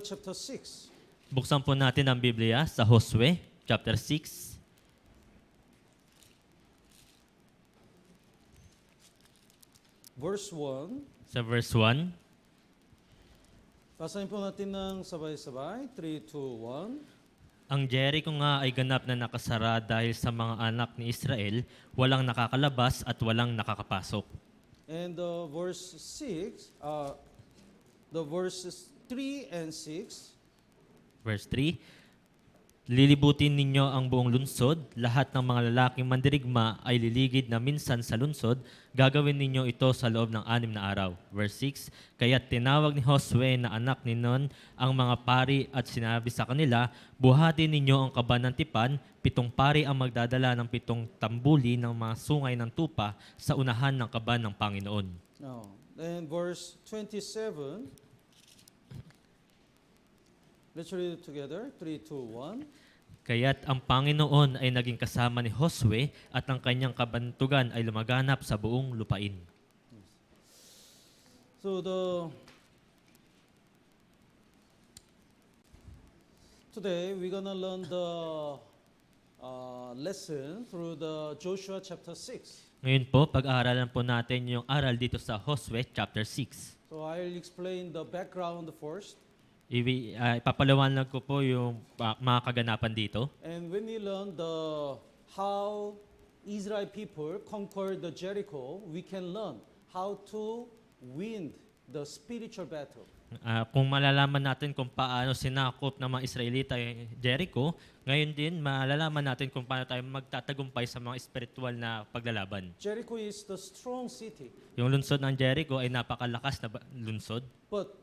chapter 6. Buksan po natin ang Biblia sa Josue, chapter 6. Verse 1. Sa verse 1. Basahin po natin ng sabay-sabay. 3, 2, 1. Ang Jericho nga ay ganap na nakasara dahil sa mga anak ni Israel, walang nakakalabas at walang nakakapasok. And verse 6, the verses 3 and 6. Verse 3. Lilibutin ninyo ang buong lunsod, lahat ng mga lalaking mandirigma ay liligid na minsan sa lunsod, gagawin ninyo ito sa loob ng 6 na araw. Verse 6, kaya't tinawag ni Josue na anak ni Nun ang mga pari at sinabi sa kanila, buhatin ninyo ang kaban ng tipan, 7 pari ang magdadala ng 7 tambuli ng mga sungay ng tupa sa unahan ng kaban ng Panginoon. Now, then verse 27. Let's read it together. 3, 2, 1. Kaya't ang Panginoon ay naging kasama ni Josue at ang kanyang kabantugan ay lumaganap sa buong lupain. So today we're gonna learn the lesson through the Joshua chapter 6. Ngayon po, pag-aaralan po natin yung aral dito sa Josue chapter 6. So I'll explain the background first. Ipapaliwanag ko po yung mga kaganapan dito. And when we learn how Israel people conquered the Jericho, we can learn how to win the spiritual battle. Kung malalaman natin kung paano sinakop ng mga Israelita yung Jericho, ngayon din malalaman natin kung paano tayo magtatagumpay sa mga espiritual na paglalaban. Jericho is the strong city. Yung lunsod ng Jericho ay napakalakas na lunsod. But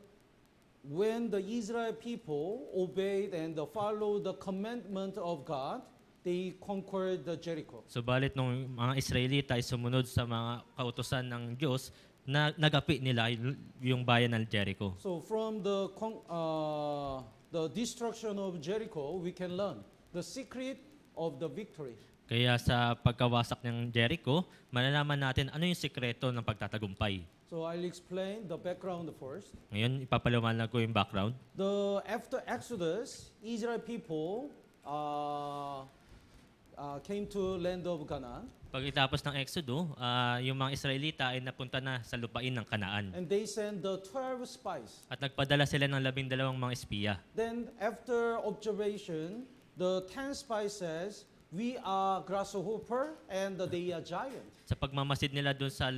when the Israel people obeyed and followed the commandment of God, they conquered the Jericho. Subalit nung mga Israelita ay sumunod sa mga kautusan ng Diyos, na nagapi nila yung bayan ng Jericho. So from the destruction of Jericho, we can learn the secret of the victory. Kaya sa pagkawasak ng Jericho, malalaman natin ano yung sikreto ng pagtatagumpay. So I'll explain the background first. Ngayon, ipapaliwanag ko yung background. After Exodus, Israel people came to land of Canaan. Pagkatapos ng Exodo, yung mga Israelita ay napunta na sa lupain ng Kanaan. And they sent the 12 spies. At nagpadala sila ng 12 mga espiya. Then after observation, the 10 spies says, we are grasshopper and they are giant. Sa pagmamasid nila doon sa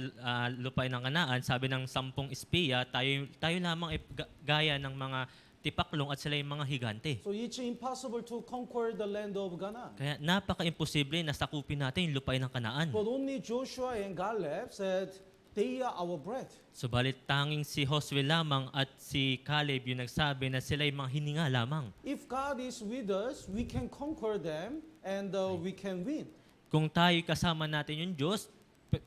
lupain ng Kanaan, sabi ng 10 espiya, tayo lamang ay gaya ng mga tipaklong at sila yung mga higante. So it's impossible to conquer the land of Canaan. Kaya napaka-imposible na sakupin natin yung lupain ng Kanaan. But only Joshua and Caleb said, they are our bread. Subalit tanging si Josue lamang at si Caleb yung nagsabi na sila yung mga hininga lamang. If God is with us, we can conquer them and we can win. Kung tayo kasama natin yung Diyos,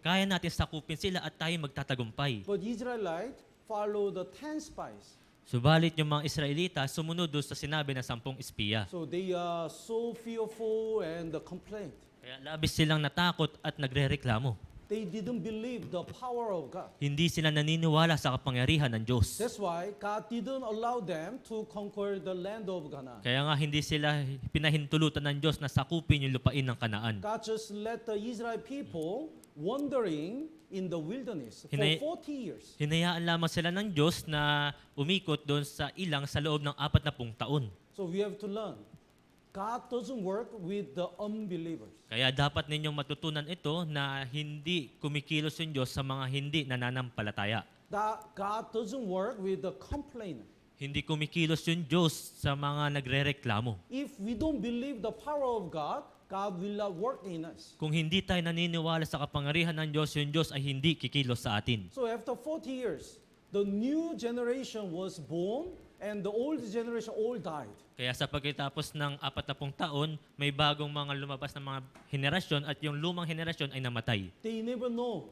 kaya natin sakupin sila at tayo magtatagumpay. But Israelite follow the 10 spies. Subalit yung mga Israelita sumunod doon sa sinabi ng 10 espiya. So they are so fearful and complain. Kaya labis silang natakot at nagrereklamo. They didn't believe the power of God. Hindi sila naniniwala sa kapangyarihan ng Diyos. That's why God didn't allow them to conquer the land of Canaan. Kaya nga hindi sila pinahintulutan ng Diyos na sakupin yung lupain ng Kanaan. God just let the Israel people wandering in the wilderness for 40 years. Hinayaan lamang sila ng Diyos na umikot doon sa ilang sa loob ng 40 taon. So we have to learn. God doesn't work with the unbelievers. Kaya dapat ninyong matutunan ito na hindi kumikilos yung Diyos sa mga hindi nananampalataya. That God doesn't work with the complainer. Hindi kumikilos yung Diyos sa mga nagrereklamo. If we don't believe the power of God, God will not work in us. Kung hindi tayo naniniwala sa kapangyarihan ng Diyos, yung Diyos ay hindi kikilos sa atin. So after 40 years, the new generation was born and the old generation all died. Kaya sa pagkatapos ng 40 taon, may bagong mga lumabas na mga henerasyon at yung lumang henerasyon ay namatay. They never know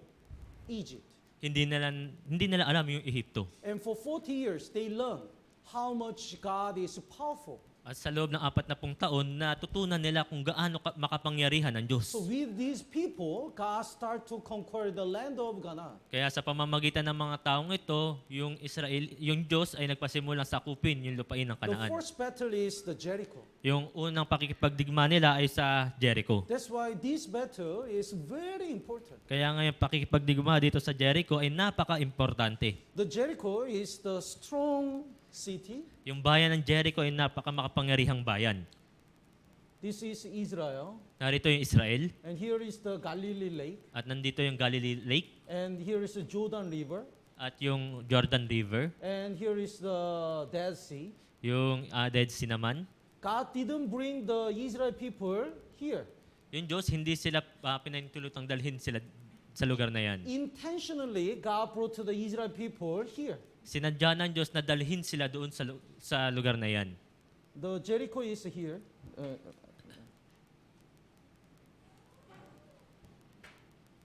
Egypt. Hindi nila alam yung Ehipto. And for 40 years, they learned how much God is powerful. At sa loob ng 40 taon, natutunan nila kung gaano makapangyarihan ang Diyos. So with these people, God start to conquer the land of Canaan. Kaya sa pamamagitan ng mga taong ito, yung Diyos ay nagpasimulang sakupin yung lupain ng The Kanaan. first battle is the Jericho. Yung unang pakikipagdigma nila ay sa Jericho. That's why this battle is very important. Kaya ngayon pakikipagdigma dito sa Jericho ay napaka-importante. The Jericho is the strong city. Yung bayan ng Jericho ay napaka-makapangyarihang bayan. This is Israel. Narito yung Israel And here is the Galilee Lake. at nandito yung Galilee Lake And here is the Jordan River. at yung Jordan River, And here is the Dead Sea. yung Dead Sea naman. God didn't bring the Israel people here. Yung Diyos, hindi sila pinahintulutang dalhin sila sa lugar na yan. Intentionally, God brought to the Israel people here. Sinadya ng Diyos na dalhin sila doon sa lugar na yan. The Jericho is here.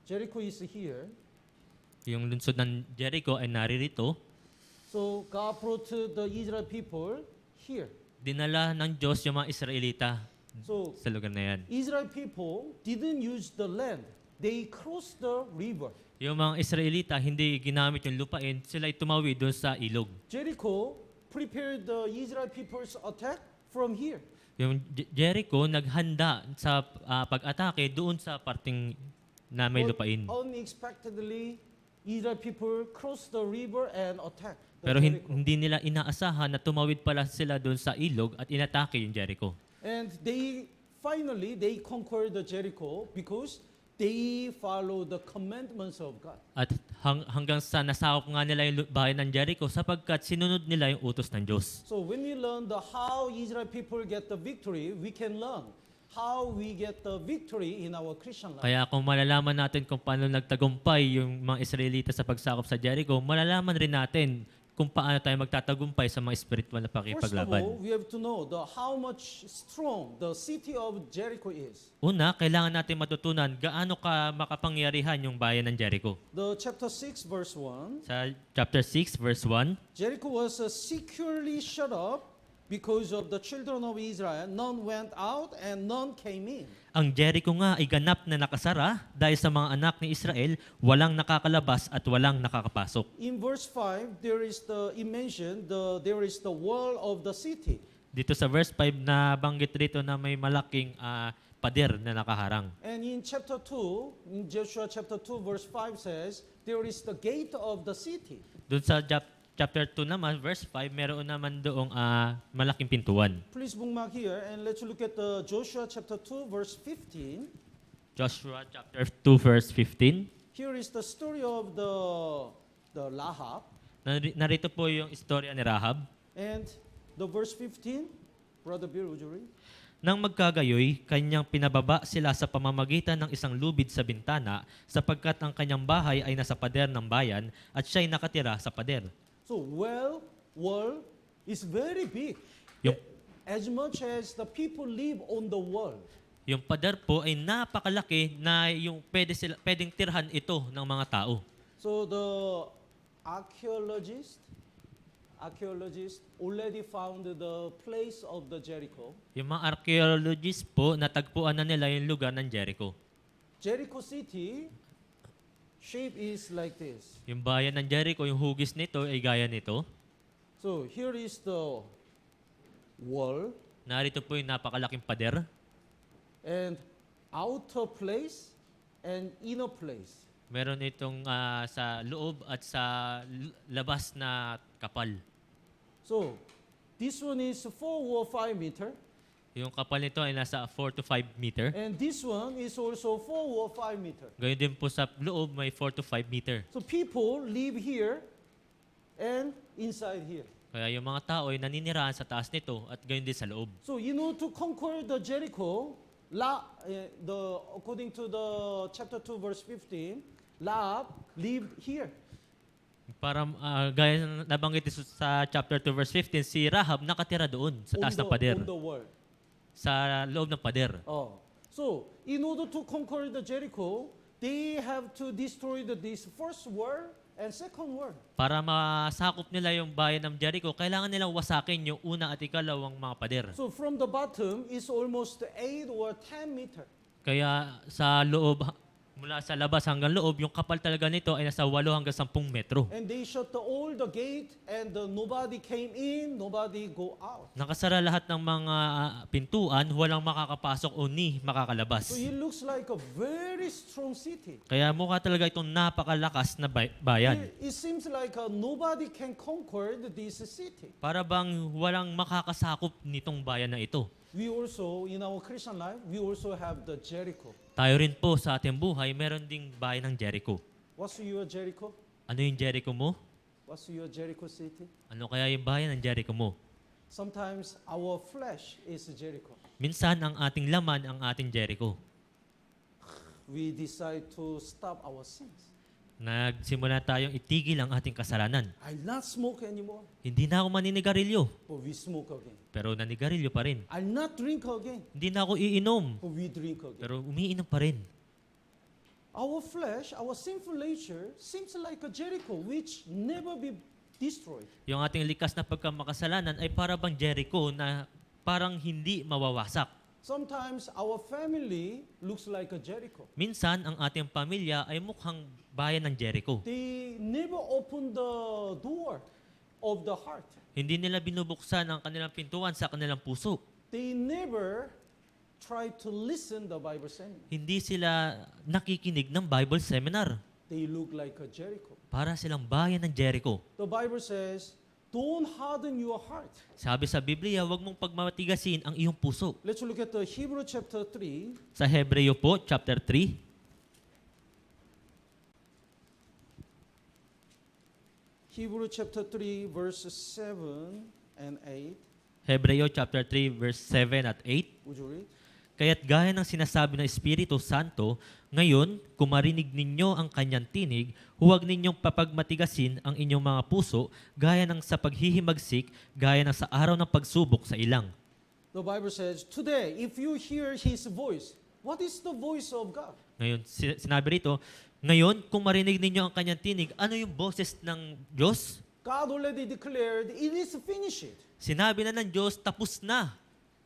Jericho is here. Yung lungsod ng Jericho ay naririto. So God brought to the Israel people here. Dinala ng Diyos yung mga Israelita So sa lugar na yan. Israel people didn't use the land. They crossed the river. Yung mga Israelita, hindi ginamit yung lupain, sila ay tumawid doon sa ilog. Jericho prepared the Israel people's attack from here. Yung Jericho naghanda sa pag-atake doon sa parting na may lupain. Unexpectedly, Israel people crossed the river and attacked the Pero Jericho. hindi nila inaasahan na tumawid pala sila doon sa ilog at inatake yung Jericho. And finally, they conquered the Jericho because they follow the commandments of God. At hanggang sa nasakop nga nila yung bayan ng Jericho sapagkat sinunod nila yung utos ng Diyos. So when we learn how Israel people get the victory, we can learn how we get the victory in our Christian life. Kaya kung malalaman natin kung paano nagtagumpay yung mga Israelita sa pagsakop sa Jericho, malalaman rin natin kung paano tayo magtatagumpay sa mga spiritual na First of all, pakikipaglaban. we have to know how much strong the city of Jericho is. Una, kailangan natin matutunan gaano ka makapangyarihan yung bayan ng Jericho. The chapter 6 verse 1, Sa chapter 6 verse 1, Jericho was securely shut up because of the children of Israel. None went out and none came in. ang Jericho nga ay ganap na nakasara dahil sa mga anak ni Israel, walang nakakalabas at walang nakakapasok. In verse 5, there is there is the wall of the city. Dito sa verse 5 na banggit rito na may malaking pader na nakaharang. And in chapter 2, in Joshua chapter 2 verse 5 says, there is the gate of the city. Doon sa chapter 2 naman, verse 5, meron naman doong malaking pintuan. Please bookmark here and let's look at the Joshua chapter 2 verse 15. Joshua chapter 2 verse 15. Here is the story of the Lahab. Narito po yung istorya ni Rahab. And the verse 15, Brother Bill, would you read? Nang magkagayoy, kanyang pinababa sila sa pamamagitan ng isang lubid sa bintana sapagkat ang kanyang bahay ay nasa pader ng bayan at siya'y nakatira sa pader. So wall is very big. Yung, As much as the people live on the wall. yung pader po ay napakalaki na yung pwedeng tirhan ito ng mga tao. So the archaeologists already found the place of the Jericho. Yung mga archaeologists po, natagpuan na nila yung lugar ng Jericho. Jericho city shape is like this. Yung bayan ng Jericho, yung hugis nito ay gaya nito. So here is the wall Narito po yung napakalaking pader. and outer place and inner place. Meron itong sa loob at sa labas na kapal. So this one is 4 or 5 meter. Yung kapal nito ay nasa 4 to 5 meter. And this one is also 4 or 5 meter. Gayon din po sa loob may 4 to 5 meter. So people live here and inside here. Kaya yung mga tao ay naninirahan sa taas nito at gayon din sa loob. So to conquer the Jericho, according to the chapter 2 verse 15, Lahab lived here. Para gaya ng nabanggit sa chapter 2 verse 15, si Rahab nakatira doon sa taas ng pader. On the wall. Sa loob ng pader. Oh. So in order to conquer the Jericho, they have to destroy this first wall and second wall. Para masakop nila yung bayan ng Jericho, kailangan nilang wasakin yung una at ikalawang mga pader. So from the bottom is almost 8 or 10 meter. Kaya sa loob, mula sa labas hanggang loob, yung kapal talaga nito ay nasa 8 hanggang 10 metro. And they shut all the gate and nobody came in, nobody go out. Nakasara lahat ng mga pintuan, walang makakapasok o ni makakalabas. So it looks like a very strong city. Kaya mukha talaga itong napakalakas na bayan. It seems like nobody can conquer this city. Para bang walang makakasakop nitong bayan na ito. We also, in our Christian life, we also have the Jericho. Tayo rin po sa ating buhay, meron ding bayan ng Jericho. What's your Jericho? Ano yung Jericho mo? What's your Jericho city? Ano kaya yung bayan ng Jericho mo? Sometimes our flesh is Jericho. Minsan ang ating laman ang ating Jericho. We decide to stop our sins. Nagsimula tayong itigil ang ating kasalanan. I'll not smoke anymore, Hindi na ako maninigarilyo, but we smoke again. pero nanigarilyo pa rin. I'll not drink again, Hindi na ako iinom, but we drink again. pero umiinom pa rin. Our flesh, our sinful nature, seems like a Jericho which never be destroyed. Yung ating likas na pagkamakasalanan ay para bang Jericho na parang hindi mawawasak. Sometimes our family looks like a Jericho. Minsan, ang ating pamilya ay mukhang bayan ng Jericho. They never open the door of the heart. Hindi nila binubuksan ang kanilang pintuan sa kanilang puso. They never try to listen the Bible seminar. Hindi sila nakikinig ng Bible seminar. They look like a Jericho. Para silang bayan ng Jericho. The Bible says, don't harden your heart. Sabi sa Biblia, huwag mong pagmatigasin ang iyong puso. Let's look at the Hebrew chapter 3. Sa Hebreo po, chapter 3. Hebrew chapter 3, verses 7 and 8. Hebreo chapter 3, verse 7 at 8. Would you read? Kaya't gaya ng sinasabi ng Espiritu Santo, ngayon, kung marinig ninyo ang kanyang tinig, huwag ninyong papagmatigasin ang inyong mga puso, gaya ng sa paghihimagsik, gaya ng sa araw ng pagsubok sa ilang. The Bible says, today, if you hear His voice, what is the voice of God? Ngayon, sinabi rito, ngayon, kung marinig ninyo ang kanyang tinig, ano yung boses ng Diyos? God already declared, it is finished. Sinabi na ng Diyos, tapos na.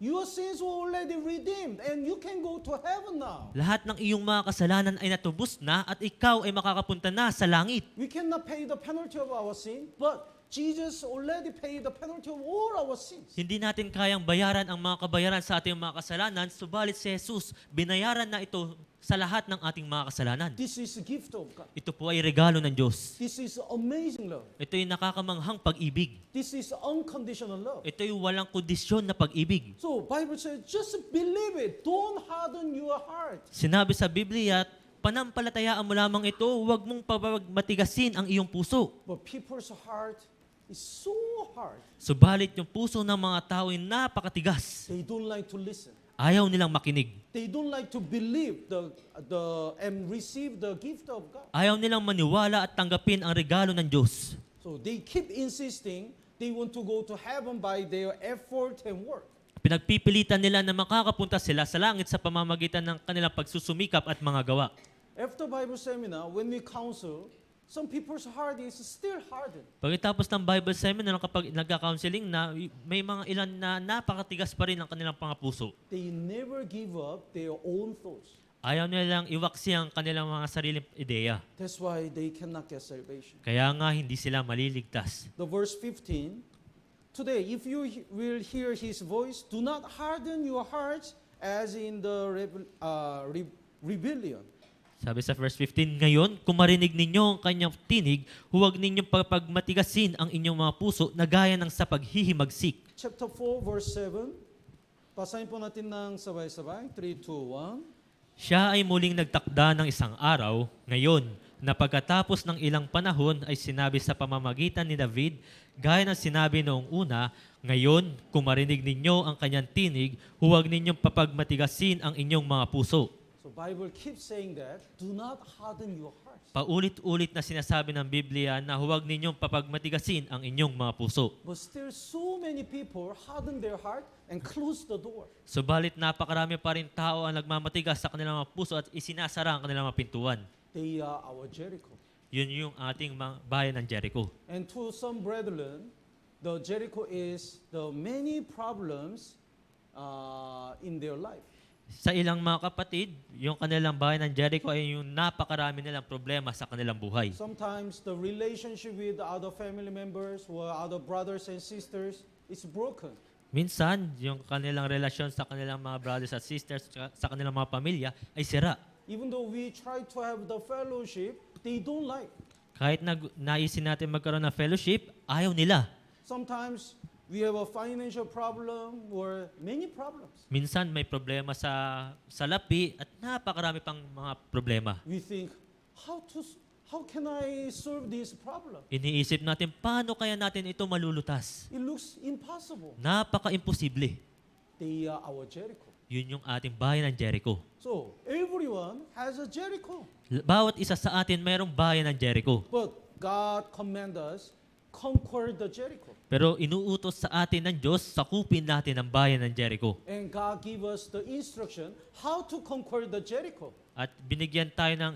Your sins were already redeemed and you can go to heaven now. Lahat ng iyong mga kasalanan ay natubos na at ikaw ay makakapunta na sa langit. We cannot pay the penalty of our sin, but Jesus already paid the penalty of all our sins. Hindi natin kayang bayaran ang mga kabayaran sa ating mga kasalanan, subalit si Jesus, binayaran na ito sa lahat ng ating mga kasalanan. This is a gift of God. Ito po ay regalo ng Diyos. This is amazing love. Ito ay nakakamanghang pag-ibig. This is unconditional love. Ito ay walang kondisyon na pag-ibig. So Bible says, just believe it. Don't harden your heart. Sinabi sa Biblia, panampalatayaan mo lamang ito, huwag mong matigasin ang iyong puso. But people's heart is so hard. Subalit yung puso ng mga tao ay napakatigas. They don't like to listen. Ayaw nilang makinig. They don't like to believe and receive the gift of God. Ayaw nilang maniwala at tanggapin ang regalo ng Diyos. So they keep insisting they want to go to heaven by their effort and work. Pinagpipilitan nila na makakapunta sila sa langit sa pamamagitan ng kanilang pagsusumikap at mga gawa. After Bible seminar, when we counsel, some people's heart is still hardened. Pagkatapos ng Bible seminar, kapag nagka-counseling na, may mga ilan na napakatigas pa rin ang kanilang mga puso. They never give up their own thoughts. Ayaw nilang iwaksi ang kanilang mga sariling ideya. That's why they cannot get salvation. Kaya nga hindi sila maliligtas. The verse 15, today, if you will hear His voice, do not harden your hearts as in the rebellion. Sabi sa verse 15, ngayon, kung marinig ninyo ang kanyang tinig, huwag ninyong pagmatigasin ang inyong mga puso na gaya ng sa paghihimagsik. Chapter 4, verse 7. Basahin po natin ng sabay-sabay. 3, 2, 1. Siya ay muling nagtakda ng isang araw, ngayon, na pagkatapos ng ilang panahon ay sinabi sa pamamagitan ni David, gaya ng sinabi noong una, ngayon, kung marinig ninyo ang kanyang tinig, huwag ninyong papagmatigasin ang inyong mga puso. So Bible keeps saying that, do not harden your hearts. Paulit-ulit na sinasabi ng Biblia na huwag ninyong papagmatigasin ang inyong mga puso. But still so many people harden their heart and close the door. Subalit napakarami pa rin tao ang nagmamatigas sa kanilang mga puso at isinasara ang kanilang mga pintuan. They are our Jericho. Yun yung ating bayan ng Jericho. And to some brethren, the Jericho is the many problems in their life. Sa ilang mga kapatid, yung kanilang bayan ng Jericho ay yung napakarami nilang problema sa kanilang buhay. Sometimes the relationship with other family members or other brothers and sisters is broken. Minsan, yung kanilang relasyon sa kanilang mga brothers at sisters, sa kanilang mga pamilya, ay sira. Even though we try to have the fellowship, they don't like. Kahit naisin natin magkaroon ng fellowship, ayaw nila. Sometimes we have a financial problem or many problems. Minsan, may problema sa salapi at napakarami pang mga problema. We think, how can I solve this problem? Iniisip natin, paano kaya natin ito malulutas? It looks impossible. Napaka-imposible. They are our Jericho. Yun yung ating bayan ng Jericho. So everyone has a Jericho. Bawat isa sa atin mayroong bayan ng Jericho. But God commands us, conquer the Jericho. Pero inuutos sa atin ng Diyos, sakupin natin ang bayan ng Jericho. And God give us the instruction how to conquer the Jericho. At binigyan tayo ng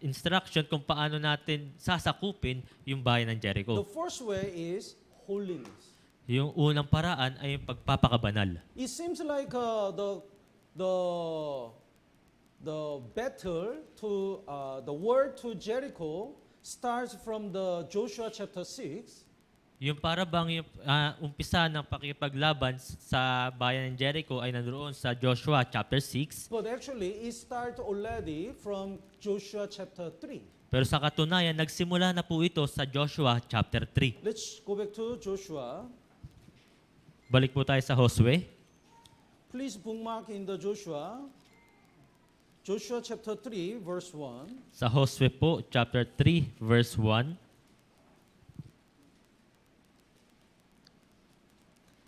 instruction kung paano natin sasakupin yung bayan ng The Jericho. first way is holiness. Yung unang paraan ay yung pagpapakabanal. It seems like the battle to the war to Jericho starts from the Joshua chapter 6. Yung para bang yung umpisa ng pakipaglaban sa bayan ng Jericho ay nandoon sa Joshua chapter 6. But actually, it starts already from Joshua chapter 3. Pero sa katunayan, nagsimula na po ito sa Joshua chapter 3. Let's go back to Joshua. Balik po tayo sa Josue. Please bookmark in the Joshua. Joshua chapter 3, verse 1. Sa Josue po, chapter 3, verse 1.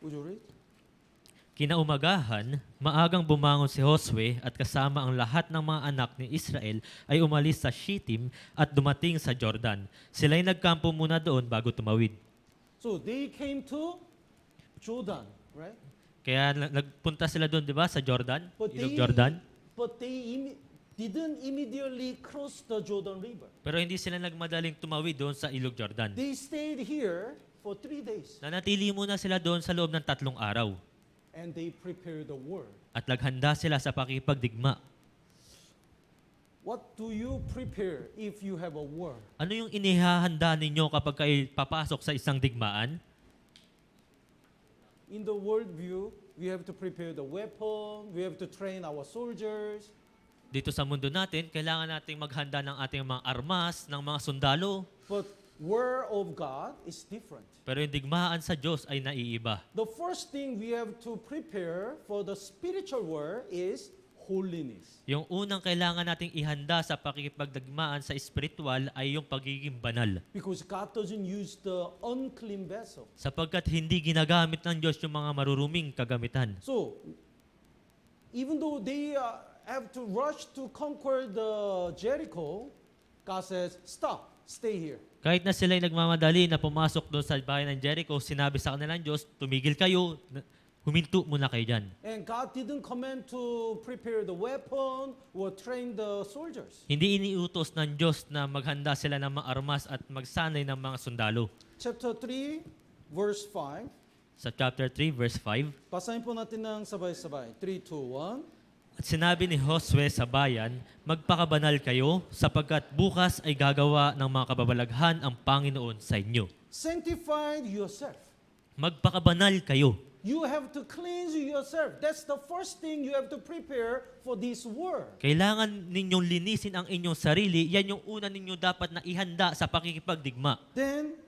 Would you read? Kinaumagahan, maagang bumangon si Josue at kasama ang lahat ng mga anak ni Israel ay umalis sa Shittim at dumating sa Jordan. Sila'y nagkampo muna doon bago tumawid. So they came to Jordan, right? Kaya nagpunta sila doon, di ba, sa Jordan? But Ilog Jordan. Didn't immediately cross the Jordan River. Pero hindi sila nagmadaling tumawid doon sa Ilog Jordan. They stayed here for 3 days. Nanatili muna sila doon sa loob ng 3 araw. And they prepared the war. At naghanda sila sa pakipagdigma. What do you prepare if you have a war? Ano yung inihahanda ninyo kapag kayo papasok sa isang digmaan? In the world view, we have to prepare the weapon, we have to train our soldiers. Dito sa mundo natin, kailangan nating maghanda ng ating mga armas, ng mga sundalo. But war of God is different. Pero yung digmaan sa Diyos ay naiiba. The first thing we have to prepare for the spiritual war is holiness. Yung unang kailangan nating ihanda sa pakikipagdigmaan sa espiritual ay yung pagiging banal. Because God doesn't use the unclean vessel. Sapagkat hindi ginagamit ng Diyos yung mga maruruming kagamitan. So, even though they have to rush to conquer the Jericho, God says, stop, stay here. Kahit na sila'y nagmamadali na pumasok doon sa bayan ng Jericho, sinabi sa kanila ng Diyos, tumigil kayo, huminto muna kayo dyan. And God didn't command to prepare the weapon or train the soldiers. Hindi iniutos ng Diyos na maghanda sila ng mga armas at magsanay ng mga sundalo. Chapter 3, verse 5. Sa chapter 3, verse 5, Basahin po natin ng sabay-sabay. 3, 2, 1. at sinabi ni Josue sa bayan, magpakabanal kayo sapagkat bukas ay gagawa ng mga kababalaghan ang Panginoon sa inyo. Sanctify yourself. Magpakabanal kayo. You have to cleanse yourself. That's the first thing you have to prepare for this war. Kailangan ninyong linisin ang inyong sarili. Yan yung una ninyo dapat na ihanda sa pakikipagdigma. Then,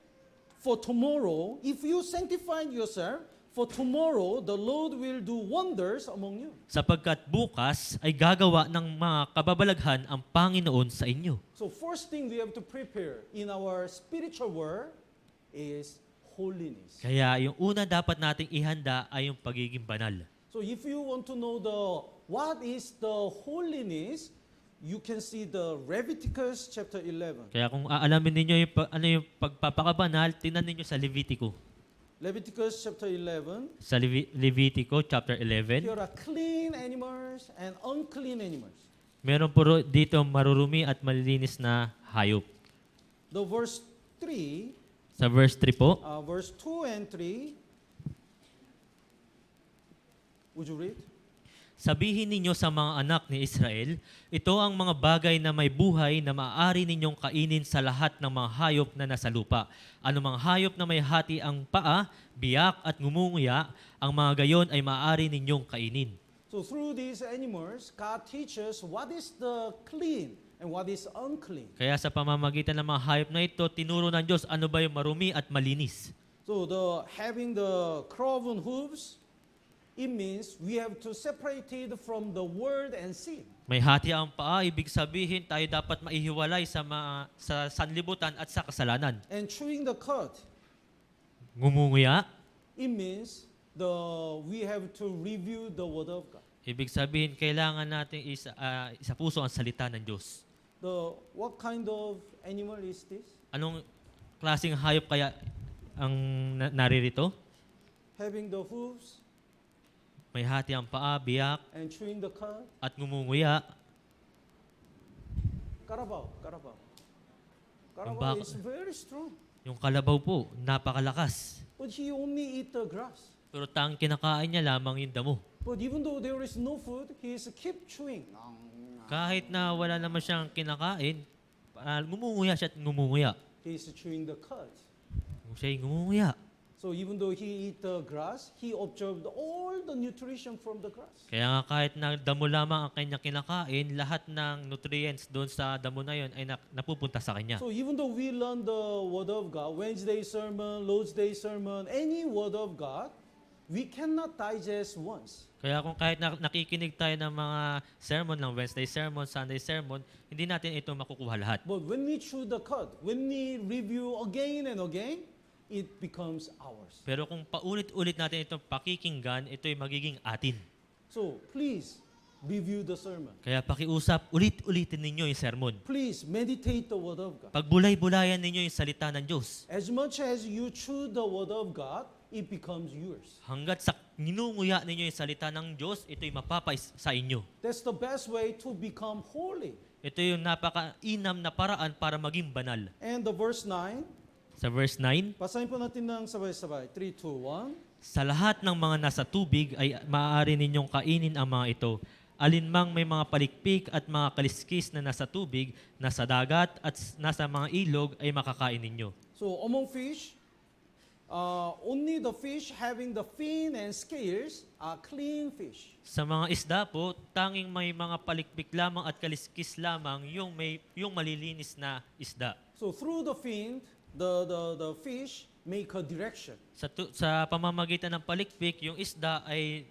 for tomorrow, if you sanctify yourself, for tomorrow, the Lord will do wonders among you. Sapagkat bukas ay gagawa ng mga kababalaghan ang Panginoon sa inyo. So first thing we have to prepare in our spiritual war is holiness. Kaya yung una dapat nating ihanda ay yung pagiging banal. So if you want to know what is the holiness, you can see the Leviticus chapter 11. Kaya kung aalamin ninyo ano yung pagpapakabanal, tingnan ninyo sa Levitico. Leviticus chapter 11. Sa Levitico chapter 11, Here are clean animals and unclean animals. meron po dito marurumi at malilinis na hayop. The verse 3, Sa verse 3 po, verse 2 and 3. Would you read? sabihin ninyo sa mga anak ni Israel, ito ang mga bagay na may buhay na maaari ninyong kainin sa lahat ng mga hayop na nasa lupa. Anumang hayop na may hati ang paa, biyak at ngumunguya, ang mga gayon ay maaari ninyong kainin. So through these animals, God teaches what is the clean and what is unclean. Kaya sa pamamagitan ng mga hayop na ito, tinuro ng Diyos ano ba yung marumi at malinis. So having the cloven hooves, it means we have to separate it from the world and sin. May hati ang paa, ibig sabihin tayo dapat maihiwalay sa sanlibutan at sa kasalanan. And chewing the cud, Ngumunguya, it means we have to review the word of God. ibig sabihin kailangan natin isa puso ang salita ng Diyos. What kind of animal is this? Anong klaseng hayop kaya ang naririto? Having the hooves May hati ang paa, biyak, and chewing the cud. at ngumunguya. Carabao. Carabao baka- is very strong, Yung kalabaw po, napakalakas. but he only eat the grass. Pero tang kinakain niya lamang yung damo. But even though there is no food, he is keep chewing. Kahit na wala naman siyang kinakain, ngumunguya siya at ngumunguya. He is chewing the cud. Siya'y ngumunguya. So even though he eat the grass, he observed all the nutrition from the grass. Kaya nga kahit na damo lamang ang kanyang kinakain, lahat ng nutrients doon sa damo na yon ay napupunta sa kanya. So even though we learn the word of God, Wednesday sermon, Lord's Day sermon, any word of God, we cannot digest once. Kaya kung kahit nakikinig tayo ng mga sermon, ng Wednesday sermon, Sunday sermon, hindi natin ito makukuha lahat. But when we chew the cud, when we review again and again, it becomes ours. Pero kung paulit-ulit natin itong pakikinggan, ito'y magiging atin. So please review the sermon. Kaya pakiusap, ulit-ulitin ninyo yung sermon. Please meditate the word of God. Pagbulay-bulayan ninyo yung salita ng Diyos. As much as you chew the word of God, it becomes yours. Hanggat sa ninunguya ninyo yung salita ng Diyos, ito'y mapapais sa inyo. That's the best way to become holy. Ito yung napaka-inam na paraan para maging banal. And the verse 9, Sa verse 9, basahin po natin ng sabay-sabay. 3, 2, 1. sa lahat ng mga nasa tubig ay maaari ninyong kainin ang mga ito. Alinmang may mga palikpik at mga kaliskis na nasa tubig, nasa dagat at nasa mga ilog ay makakain ninyo. So among fish, only the fish having the fin and scales are clean fish. Sa mga isda po, tanging may mga palikpik lamang at kaliskis lamang yung malilinis na isda. So through the fin, the fish make a direction. Sa pamamagitan ng palikpik, yung isda ay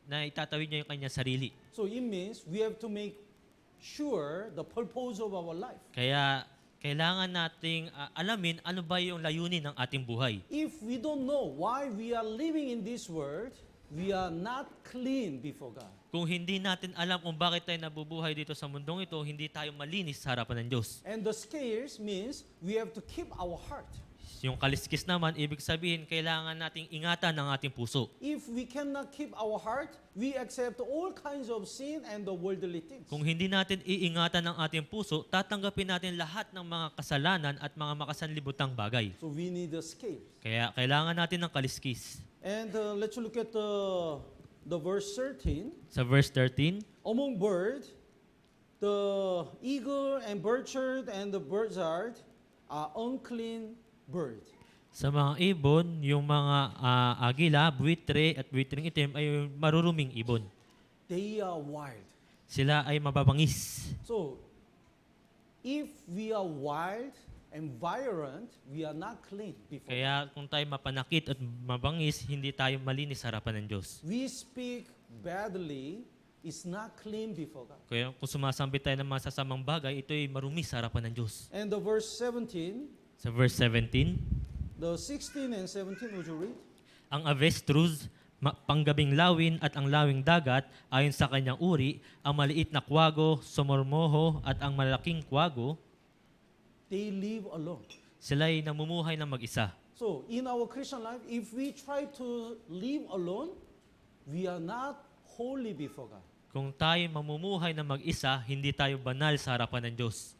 na itatawid niya yung kanyang sarili. So it means we have to make sure the purpose of our life. Kaya kailangan nating alamin ano ba yung layunin ng ating buhay. If we don't know why we are living in this world, we are not clean before God. Kung hindi natin alam kung bakit tayo nabubuhay dito sa mundong ito, hindi tayo malinis sa harapan ng Diyos. And the scales means we have to keep our heart. Yung kaliskis naman, ibig sabihin, kailangan nating ingatan ang ating puso. If we cannot keep our heart, we accept all kinds of sin and the worldly things. Kung hindi natin iingatan ang ating puso, tatanggapin natin lahat ng mga kasalanan at mga makasanlibutang bagay. So we need the scales. Kaya kailangan natin ng kaliskis. And let's look at the verse 13. Sa verse 13, Among birds, the eagle and birdsherd and the buzzard are unclean birds. sa mga ibon, yung mga agila, buitre at buitreng itim ay maruruming ibon. They are wild. Sila ay mababangis. So, if we are wild and violent, we are not clean before. Kaya kung tayo mapanakit at mabangis, hindi tayo malinis sa harapan ng Diyos. We speak badly, is not clean before God. Kaya kung sumasambit tayo ng masasamang bagay, ito ay marumi sa harapan ng Diyos. And the verse 17, Sa verse 17, the 16 and 17, would you read? ang avestruz, panggabing lawin at ang lawing dagat, ayon sa kanyang uri, ang maliit na kwago, somormoho at ang malaking kwago, They live alone. sila'y namumuhay ng mag-isa. So, in our Christian life, if we try to live alone, we are not holy before God. Kung tayo mamumuhay ng mag-isa, hindi tayo banal sa harapan ng Diyos.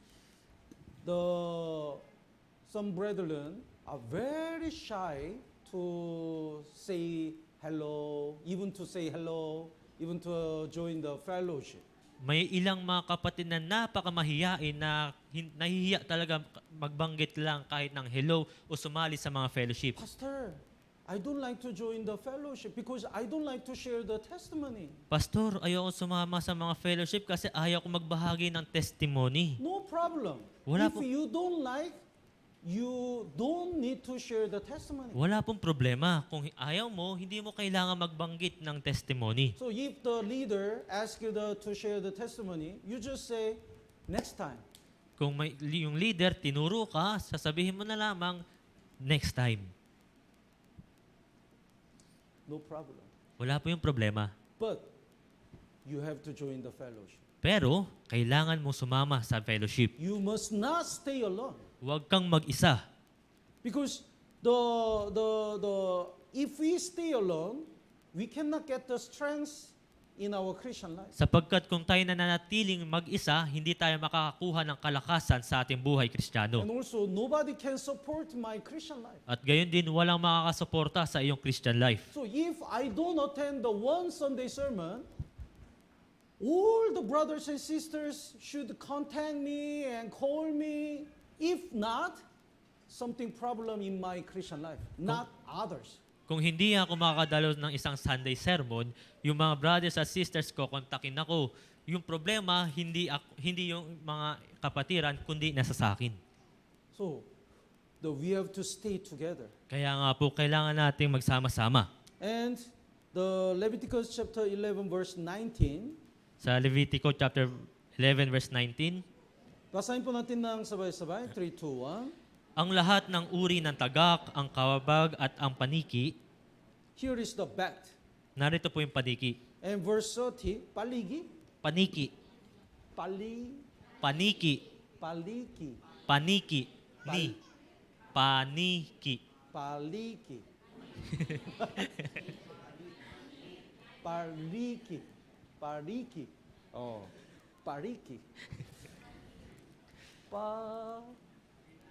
some brethren are very shy to say hello, even to say hello, even to join the fellowship. May ilang mga kapatid na napakamahiyain na nahihiya talaga magbanggit lang kahit ng hello o sumali sa mga fellowship. Pastor, I don't like to join the fellowship because I don't like to share the testimony. Pastor, ayoko sumama sa mga fellowship kasi ayaw ko magbahagi ng testimony. No problem. Wala If po- you don't like, you don't need to share the testimony. Wala pong problema. Kung ayaw mo, hindi mo kailangan magbanggit ng testimony. So if the leader asks you to share the testimony, you just say, next time. Kung yung leader tinuro ka, sasabihin mo na lamang, next time. No problem. Wala po yung problema. But you have to join the fellowship. Pero, kailangan mo sumama sa fellowship. You must not stay alone. Huwag kang mag-isa. Because if we stay alone, we cannot get the strength in our Christian life. Sapagkat kung tayo nananatiling mag-isa, hindi tayo makakakuha ng kalakasan sa ating buhay Kristiyano. And also, nobody can support my Christian life. At gayon din, walang makakasuporta sa iyong Christian life. So if I don't attend the one Sunday sermon, all the brothers and sisters should contact me and call me. If not, something problem in my Christian life, not others. Kung hindi ako makakadalo ng isang Sunday sermon, yung mga brothers at sisters ko, kontakin ako. Yung problema, hindi yung mga kapatiran, kundi nasa sa akin. So, we have to stay together. Kaya nga po, kailangan nating magsama-sama. And the Leviticus chapter 11 verse 19, Sa Levitico chapter 11 verse 19, basahin po natin ng sabay-sabay, 3, 2, 1. ang lahat ng uri ng tagak, ang kawabag at ang paniki, Here is the bat. narito po yung paniki. And verse 30, paligi, Paniki, paniki, paliki, paniki, ni, paniki. paliki. Pariki. Pariki. Oh, pariki.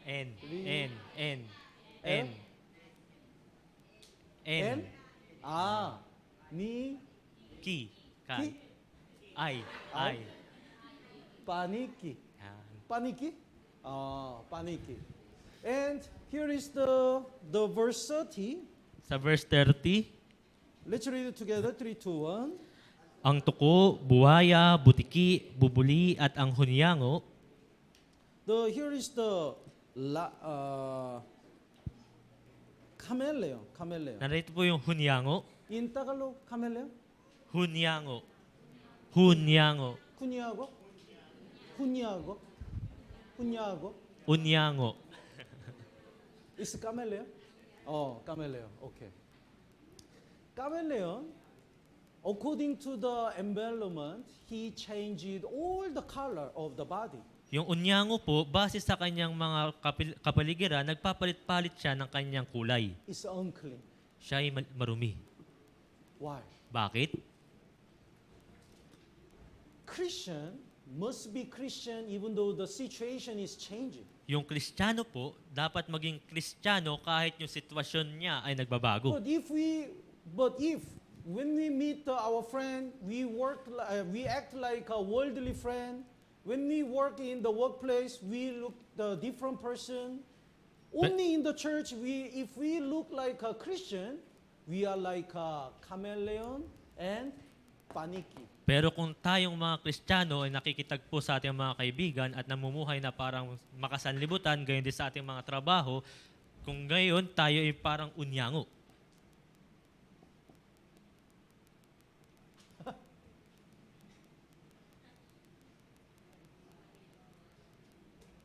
N, Ri- N, N, N? N. N, Ni, ki, ka, ki, ay, Ay. ay. paniki. Yan. Paniki? Paniki. And here is the verse 30. Sa verse 30, Let's read it together. 3, 2, 1. ang tuko, buwaya, butiki, bubuli at ang hunyango, Here is the chameleon. Chameleon. narito po yung hunyango, In Tagalog, chameleon. hunyango, hunyango, Kunyago. Kunyago. Kunyago. unyango. Is chameleon? Oh, chameleon. Okay. Chameleon, according to the environment, he changed all the color of the body. Yung unyango po, base sa kanyang mga kapaligiran, nagpapalit-palit siya ng kanyang kulay. It's unclean. Siya ay marumi. Why? Bakit? Christian must be Christian even though the situation is changing. Yung Kristiyano po, dapat maging Kristiyano kahit yung sitwasyon niya ay nagbabago. But if when we meet our friend, we act like a worldly friend. When we work in the workplace, we look the different person. Only in the church, if we look like a Christian, we are like a chameleon and paniki. Pero kung tayong mga Kristiyano ay nakikitagpo sa ating mga kaibigan at namumuhay na parang makasanlibutan, gayon din sa ating mga trabaho, kung gayon tayo ay parang unyango.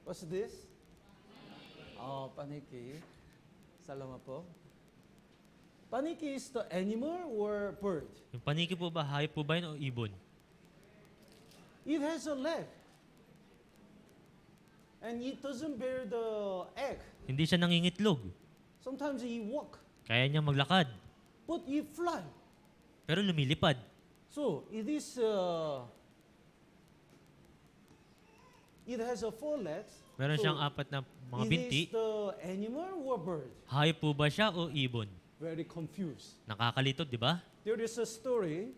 What's this? Oh, paniki. Salamat po. Paniki is the animal or bird? Yung paniki po ba, hayop po ba yun o ibon? It has a leg. And it doesn't bear the egg. Hindi siya nangingitlog. Sometimes it walk, Kaya niya maglakad. but it fly. Pero lumilipad. it has a four legs. Meron So, siyang apat na mga is binti. it the animal or bird? Hayop po ba siya o ibon? Very confused. Nakakalito, di ba? There is a story.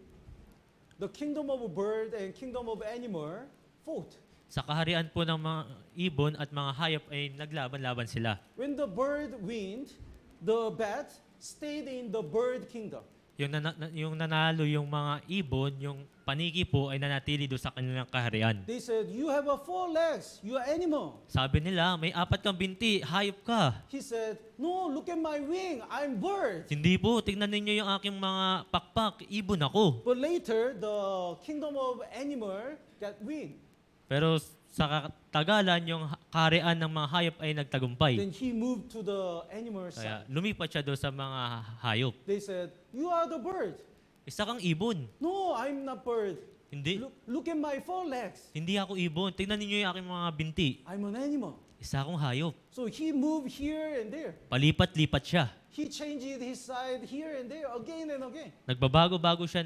The kingdom of bird and kingdom of animal fought. Sa kaharian po ng mga ibon at mga hayop ay naglaban-laban sila. When the bird win, the bat stayed in the bird kingdom. Yung nanalo yung mga ibon, yung paniki po ay nanatili doon sa kanilang kaharian. They said, "You have a four legs. You are animal." Sabi nila, may apat kang binti, hayop ka. He said, "No, look at my wing. I'm bird." Hindi po, tingnan ninyo yung aking mga pakpak, ibon ako. But later, the kingdom of animal got win. Pero sa katagalan, yung kaharian ng mga hayop ay nagtagumpay. Then he moved to the animal Kaya side. lumipat siya doon sa mga hayop. They said, "You are the bird." Isa kang ibon. "No, I'm not bird. Hindi, Look at my four legs. hindi ako ibon. Tingnan ninyo yung aking mga binti. I'm an animal." Isa akong hayop. So he moved here and there. Palipat-lipat siya. He changed his side here and there again and again. Nagbabago-bago siya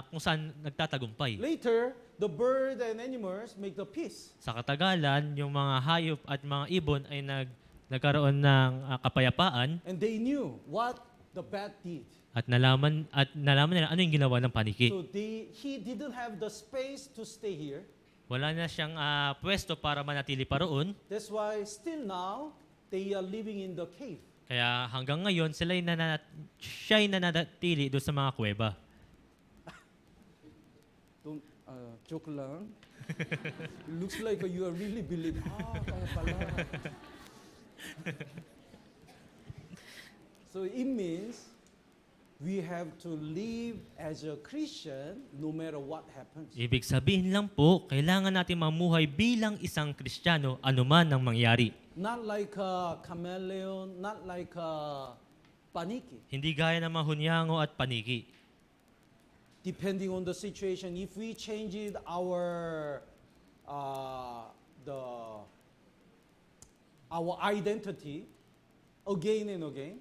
kung saan nagtatagumpay. Later, the bird and animals make the peace. Sa katagalan, yung mga hayop at mga ibon ay nagkaroon ng kapayapaan And they knew what the bat did. at nalaman nila ano yung ginawa ng paniki. So he didn't have the space to stay here. Wala na siyang pwesto para manatili pa roon. That's why still now, they are living in the cave. Kaya hanggang ngayon, siya'y nanatili doon sa mga kuweba. Don't, joke lang. It looks like you are really believing. Kaya pala. So it means we have to live as a Christian no matter what happens. Ibig sabihin lang po, kailangan natin mamuhay bilang isang Kristiyano anuman ang mangyari. Not like a chameleon, not like a paniki. Hindi gaya ng mga hunyango at paniki. Depending on the situation, if we change it, our identity again and again,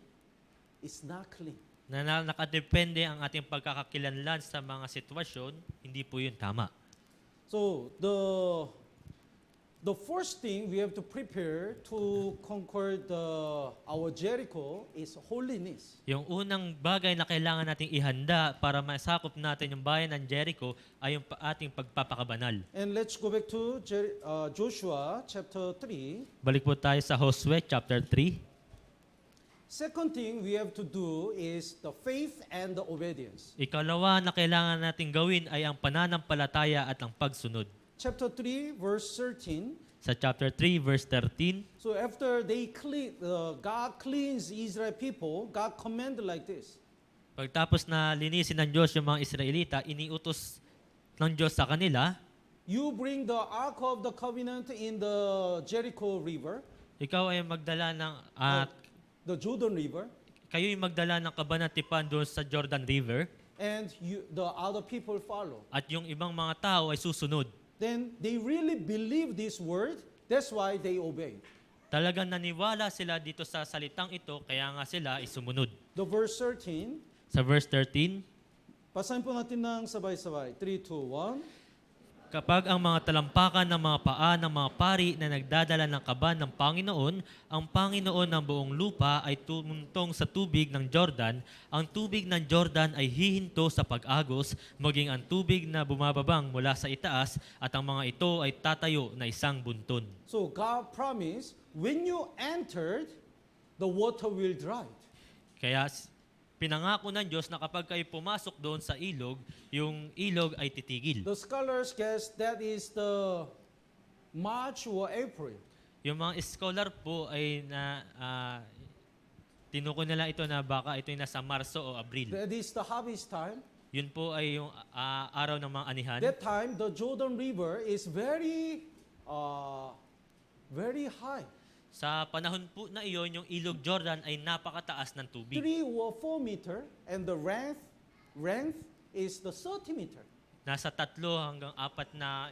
it's not clean. Na nakadepende ang ating pagkakakilanlan sa mga sitwasyon, hindi po yun tama. So the first thing we have to prepare to conquer our Jericho is holiness. Yung unang bagay na kailangan nating ihanda para masakop natin yung bayan ng Jericho ay yung ating pagpapakabanal. And let's go back to Joshua chapter 3. Balik po tayo sa Josue chapter 3. Second thing we have to do is the faith and the obedience. Ikalawa na kailangan nating gawin ay ang pananampalataya at ang pagsunod. Chapter 3, verse 13. Sa chapter 3, verse 13, So after God cleans Israel people, God commanded like this. pagtapos na linisin ng Diyos yung mga Israelita, iniutos ng Diyos sa kanila, You bring the Ark of the Covenant in the Jericho River, ikaw ay magdala ng, the Jordan River, kayo ay magdala ng kabanatipan doon sa Jordan River, and the other people follow. at yung ibang mga tao ay susunod. Then they really believe this word. That's why they obey. Talagang naniwala sila dito sa salitang ito, kaya nga sila ay sumunod. The verse 13, Sa verse 13, basahin po natin ng sabay-sabay. 3, 2, 1. kapag ang mga talampakan ng mga paa ng mga pari na nagdadala ng kaban ng Panginoon, ang Panginoon ng buong lupa ay tumuntong sa tubig ng Jordan, ang tubig ng Jordan ay hihinto sa pag-agos, maging ang tubig na bumababang mula sa itaas, at ang mga ito ay tatayo na isang bunton. So God promised, when you entered, the water will dry. Kaya pinangako ng Diyos na kapag kayo pumasok doon sa ilog, yung ilog ay titigil. The scholars guess that is the March or April. Yung mga scholar po ay tinukoy nila ito na baka ito ay nasa Marso o Abril. That is the harvest time. Yun po ay yung araw ng mga anihan. That time, the Jordan River is very high. Sa panahon po na iyon, yung ilog Jordan ay napakataas ng tubig. 3 or 4 meter, and the length is the 30 meter. Nasa 3 hanggang 4 na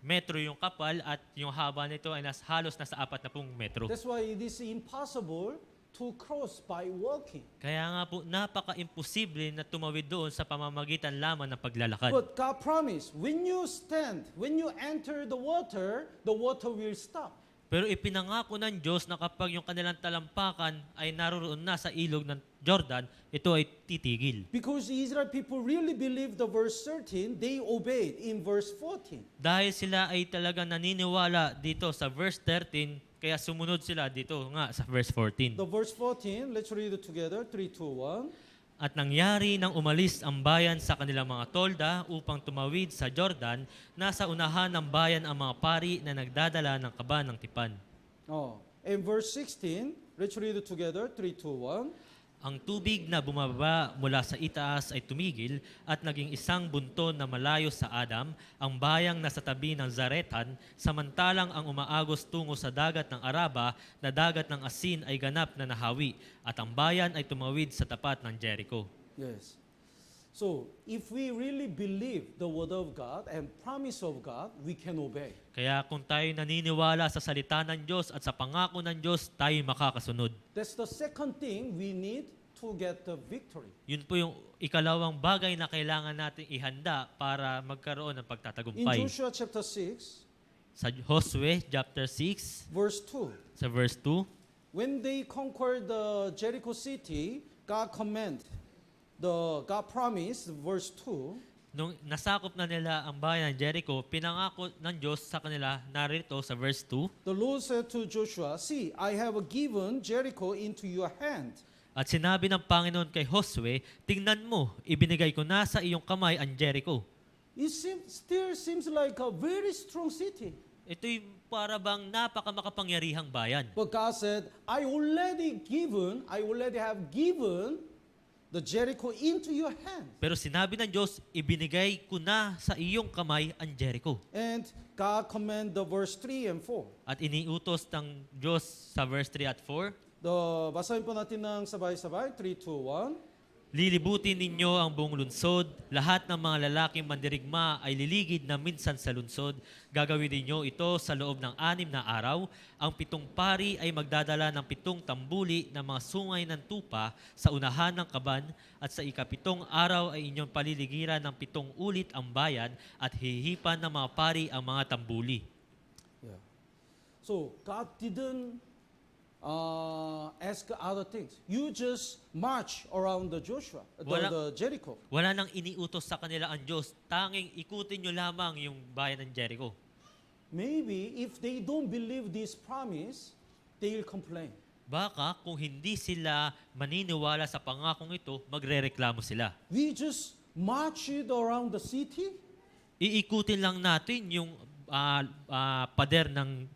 metro yung kapal, at yung haba nito ay halos nasa 40 metro. That's why it is impossible to cross by walking. Kaya nga po, napaka-imposible na tumawid doon sa pamamagitan lamang ng paglalakad. But God promised, when you stand, when you enter the water will stop. Pero ipinangako ng Diyos na kapag yung kanilang talampakan ay naroon na sa ilog ng Jordan, ito ay titigil. Because Israel people really believed the verse 13, they obeyed in verse 14. Dahil sila ay talagang naniniwala dito sa verse 13, kaya sumunod sila dito nga sa verse 14. The verse 14, let's read it together. 3, 2, 1. At nangyari nang umalis ang bayan sa kanilang mga tolda upang tumawid sa Jordan, nasa unahan ng bayan ang mga pari na nagdadala ng kaba ng tipan. Oh. And verse 16, let's read it together. 3, 2, 1. Ang tubig na bumaba mula sa itaas ay tumigil at naging isang bunton na malayo sa Adam, ang bayang nasa tabi ng Zaretan, samantalang ang umaagos tungo sa dagat ng Araba na dagat ng asin ay ganap na nahawi, at ang bayan ay tumawid sa tapat ng Jericho. Yes. So, if we really believe the word of God and promise of God, we can obey. Kaya kung tayo naniniwala sa salita ng Diyos at sa pangako ng Diyos, tayo makakasunod. That's the second thing we need to get the victory. Yun po yung ikalawang bagay na kailangan natin ihanda para magkaroon ng In pagtatagumpay. Joshua chapter 6, Sa Josue chapter 6, verse 2, sa verse 2, when they conquered the Jericho city, God promised, verse 2, nung nasakop na nila ang bayan ng Jericho, pinangako ng Diyos sa kanila narito sa verse 2, the Lord said to Joshua, see, I have given Jericho into your hand. at sinabi ng Panginoon kay Josue, tingnan mo, ibinigay ko na sa iyong kamay ang Jericho. It still seems like a very strong city. Ito'y para bang napakamakapangyarihang bayan. But God said, I already have given the Jericho into your hand. Pero sinabi ng Diyos, ibinigay ko na sa iyong kamay ang Jericho. And God commanded the verse 3 and 4. At iniutos ng Diyos sa verse 3 at 4, Basahin po natin ng sabay-sabay. 3, 2, 1. lilibutin ninyo ang buong lunsod, lahat ng mga lalaking mandirigma ay liligid na minsan sa lunsod. Gagawin ninyo ito sa loob ng 6 na araw. Ang 7 pari ay magdadala ng 7 tambuli ng mga sungay ng tupa sa unahan ng kaban, at sa ika-7 araw ay inyong paliligiran ng 7 ulit ang bayan at hihipan ng mga pari ang mga tambuli. Yeah. So God didn't ask other things. You just march around the Jericho. Wala nang iniutos sa kanila ang Diyos, tanging ikutin nyo lamang yung bayan ng Jericho. Maybe if they don't believe this promise, they'll complain. Baka kung hindi sila maniniwala sa pangakong ito, magrereklamo sila. We just marched around the city. Iikutin lang natin yung pader ng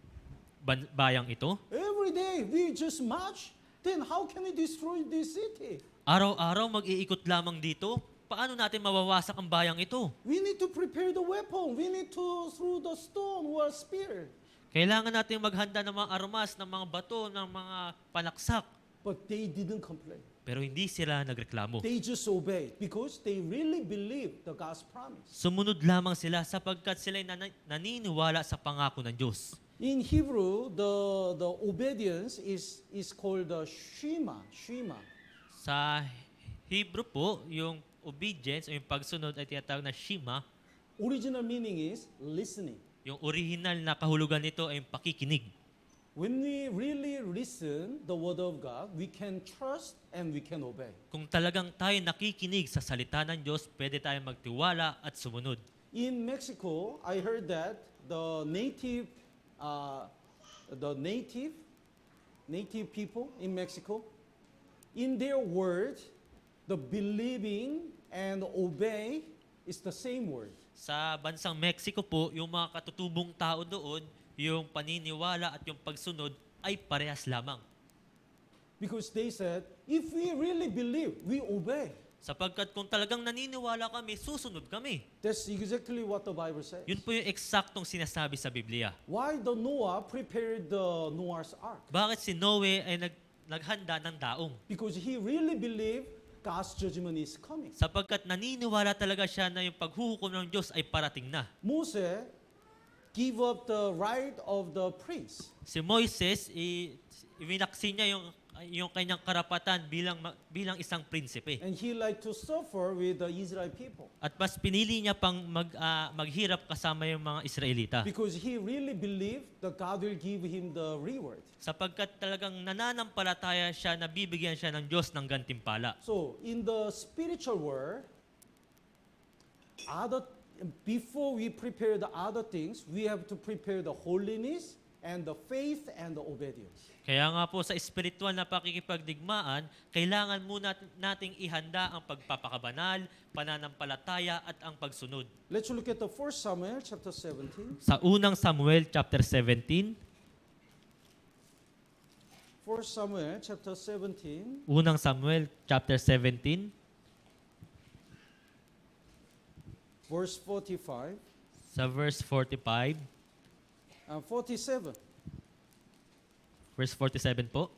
bayang ito. Every day we just march. Then how can we destroy this city? Araw-araw mag-iikot lamang dito. Paano natin mawawasak ang bayang ito? We need to prepare the weapon. We need to throw the stone or spear. Kailangan natin maghanda ng mga armas, ng mga bato, ng mga panaksak. But they didn't complain. Pero hindi sila nagreklamo. They just obeyed because they really believed the God's promise. Sumunod lamang sila sapagkat sila naniniwala sa pangako ng Diyos. In Hebrew, the obedience is called the shema. Shema. Sa Hebrew po, yung obedience o yung pagsunod ay tinatawag na shema. Original meaning is listening. Yung original na kahulugan nito ay yung pakikinig. When we really listen the word of God, we can trust and we can obey. Kung talagang tayo nakikinig sa salita ng Diyos, pwede tayong magtiwala at sumunod. In Mexico, I heard that the native people in Mexico, in their word, the believing and obey is the same word. Sa bansang Mexico po, yung mga katutubong tao doon, yung paniniwala at yung pagsunod ay parehas lamang. Because they said, if we really believe, we obey. Sapagkat kung talagang naniniwala kami, susunod kami. That's exactly what the Bible says. Yun po yung eksaktong sinasabi sa Biblia. Why the Noah prepared the Noah's Ark? Bakit si Noe ay naghanda ng daong? Because he really believed God's judgment is coming. Sapagkat naniniwala talaga siya na yung paghuhukom ng Diyos ay parating na. Moses give up the right of the priest. Si Moises, iwinaksi niya yung yung kanyang karapatan bilang isang prinsipe. And he liked to suffer with the Israel people At mas pinili niya pang maghirap kasama yung mga Israelita. because he really believed that God will give him the reward. Sapagkat talagang nananampalataya siya na bibigyan siya ng Diyos ng gantimpala. So in the spiritual world, before we prepare the other things, we have to prepare the holiness and the faith and the obedience. Kaya nga po sa espiritual na pakikipagdigmaan, kailangan muna nating ihanda ang pagpapakabanal, pananampalataya at ang pagsunod. Let's look at the 1 Samuel chapter 17. Sa unang Samuel chapter 17, 1 Samuel chapter 17, unang Samuel chapter 17, verse 45 sa verse 45, and 47. verse 47 po.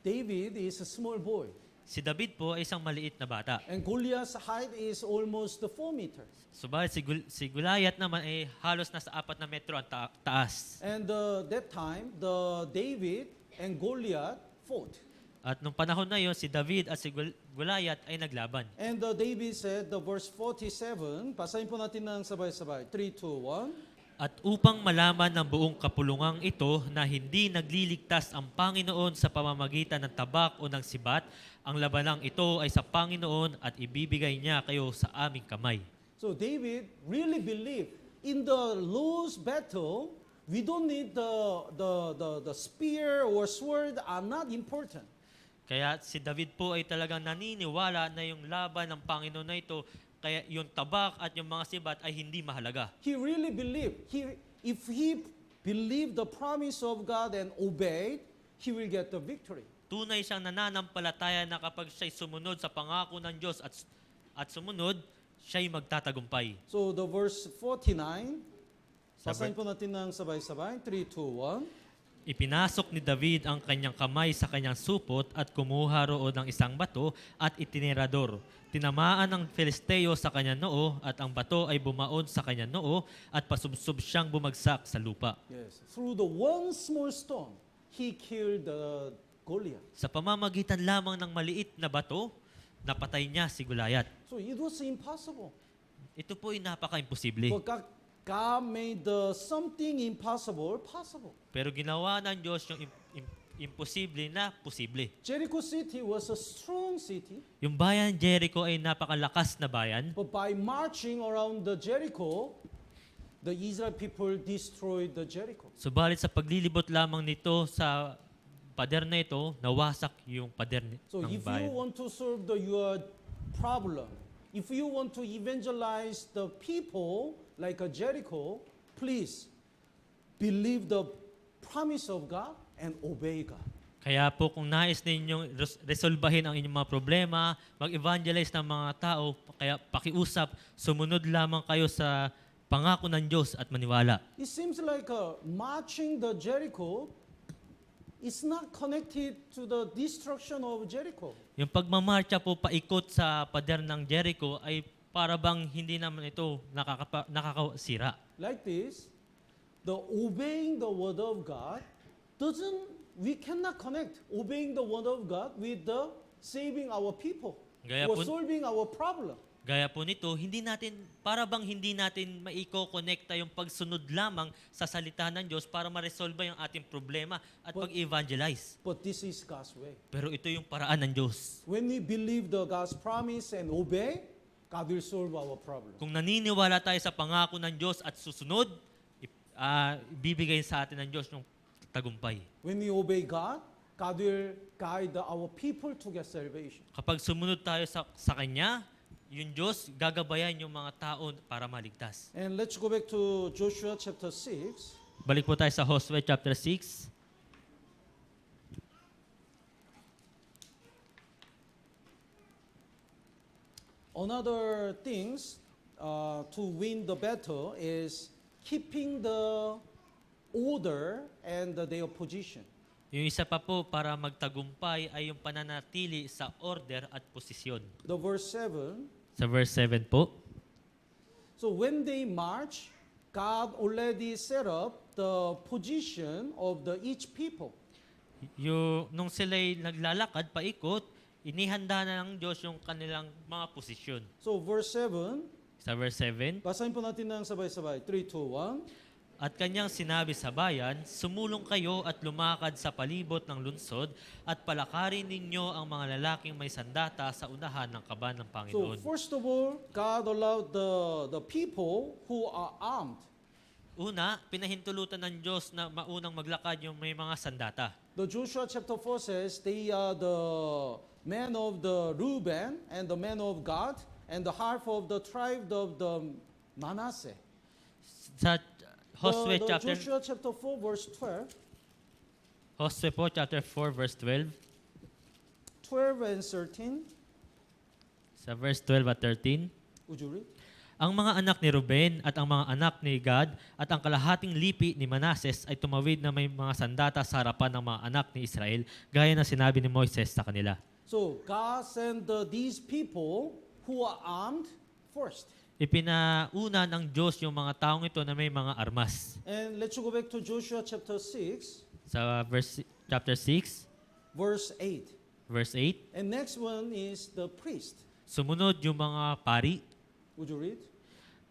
David is a small boy, Si David po ay isang maliit na bata. and Goliath's height is almost 4 meters. Subalit si Goliath naman ay halos nasa 4 na metro ang taas. And that time, the David and Goliath fought. At nung panahon na yon, si David at si Goliath ay naglaban. And David said, the verse 47, basahin po natin ng sabay-sabay. 3, 2, 1. At upang malaman ng buong kapulungang ito na hindi nagliligtas ang Panginoon sa pamamagitan ng tabak o ng sibat, ang labanang ito ay sa Panginoon at ibibigay niya kayo sa aming kamay. So David really believed in the Lord's battle, we don't need the spear or sword are not important. Kaya si David po ay talagang naniniwala na yung laban ng Panginoon na ito, kaya yung tabak at yung mga sibat ay hindi mahalaga. He really believed. If he believed the promise of God and obeyed, he will get the victory. Tunay siyang nananampalataya na kapag siya'y sumunod sa pangako ng Diyos at sumunod, siya'y magtatagumpay. So the verse 49, Sabay. basahin po natin ng sabay-sabay. 3, 2, 1. Ipinasok ni David ang kanyang kamay sa kanyang supot at kumuha roon ng isang bato at itinerador. Tinamaan ng Filisteo sa kanyang noo at ang bato ay bumaon sa kanyang noo at pasubsob siyang bumagsak sa lupa. Yes. Through the one small stone, he killed Goliath. Sa pamamagitan lamang ng maliit na bato, napatay niya si Goliath. So it was impossible. Ito po ay napaka-imposible. But God made something impossible possible. Pero ginawa ng Diyos yung imposible na posible. Jericho city was a strong city, Yung bayan Jericho ay napakalakas na bayan. but by marching around the Jericho, the Israel people destroyed the Jericho. Subalit sa paglilibot lamang nito sa pader na ito, nawasak yung pader So ng if you bayan. want to solve your problem, if you want to evangelize the people like a Jericho, please believe the promise of God and obey God. Kaya po kung nais ninyong resolbahin ang inyong mga problema, mag-evangelize ng mga tao, kaya pakiusap, sumunod lamang kayo sa pangako ng Diyos at maniwala. It seems like marching the Jericho is not connected to the destruction of Jericho. Yung pagmamarcha po paikot sa pader ng Jericho ay para bang hindi naman ito nakakasira. Like this, the obeying the word of God we cannot connect obeying the word of God with the saving our people Gaya or po- solving our problem. Gaya po nito, para bang hindi natin maiko-connecta yung pagsunod lamang sa salita ng Diyos para ma-resolve yung ating problema at But- pag-evangelize. But this is God's way. Pero ito yung paraan ng Diyos. When we believe the God's promise and obey, God will solve our problem. Kung naniniwala tayo sa pangako ng Diyos at susunod, bibigay sa atin ng Diyos yung tagumpay. When we obey God, God will guide our people to get salvation. Kapag sumunod tayo sa Kanya, yung Diyos gagabayan yung mga tao para maligtas. And let's go back to Joshua chapter 6. Balik po tayo sa Josue chapter 6. Another things to win the battle is keeping the order and their position. Yung isa pa po para magtagumpay ay yung pananatili sa order at posisyon. The verse 7, Sa verse 7 po, so when they march, God already set up the position of the each people. Nung sila'y naglalakad paikot, inihanda na ng Diyos yung kanilang mga posisyon. So verse 7, Sa verse 7, basahin po natin ng sabay-sabay. 3, 2, 1. at kanyang sinabi sa bayan, sumulong kayo at lumakad sa palibot ng lunsod at palakarin ninyo ang mga lalaking may sandata sa unahan ng kaban ng So Panginoon. first of all, God allowed the people who are armed. Una, pinahintulutan ng Diyos na maunang maglakad yung may mga sandata. The Joshua chapter 4 says they are the men of the Reuben and the men of God and the half of the tribe of the Manasseh. Sa Josue The chapter Joshua chapter 4 verse 12, Josue po chapter 4 verse 12, 12 and 13. sa verse 12 at 13, Would you read? ang mga anak ni Ruben at ang mga anak ni Gad at ang kalahating lipi ni Manases ay tumawid na may mga sandata sa harapan ng mga anak ni Israel, gaya na sinabi ni Moises sa kanila. So God sent these people who are armed first. Ipinauna ng Diyos yung mga taong ito na may mga armas. And let's go back to Joshua chapter 6, Sa chapter 6, verse 8. verse 8, And next one is the priest. sumunod yung mga pari. Would you read?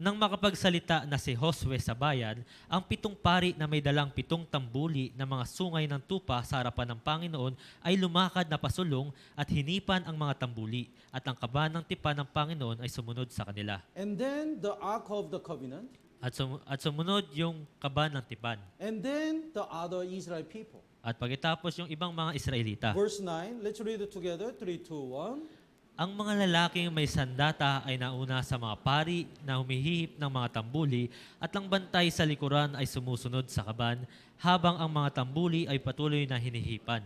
Nang makapagsalita na si Josue sa bayan, ang 7 pari na may dalang 7 tambuli na mga sungay ng tupa sa harapan ng Panginoon ay lumakad na pasulong at hinipan ang mga tambuli at ang kaban ng tipan ng Panginoon ay sumunod sa kanila. And then the Ark of the Covenant. At sumunod yung kaban ng tipan. And then the other Israel people. At pagkatapos yung ibang mga Israelita. Verse 9, let's read it together. 3, 2, 1. Ang mga lalaking may sandata ay nauna sa mga pari na humihihip ng mga tambuli at ang bantay sa likuran ay sumusunod sa kaban habang ang mga tambuli ay patuloy na hinihipan.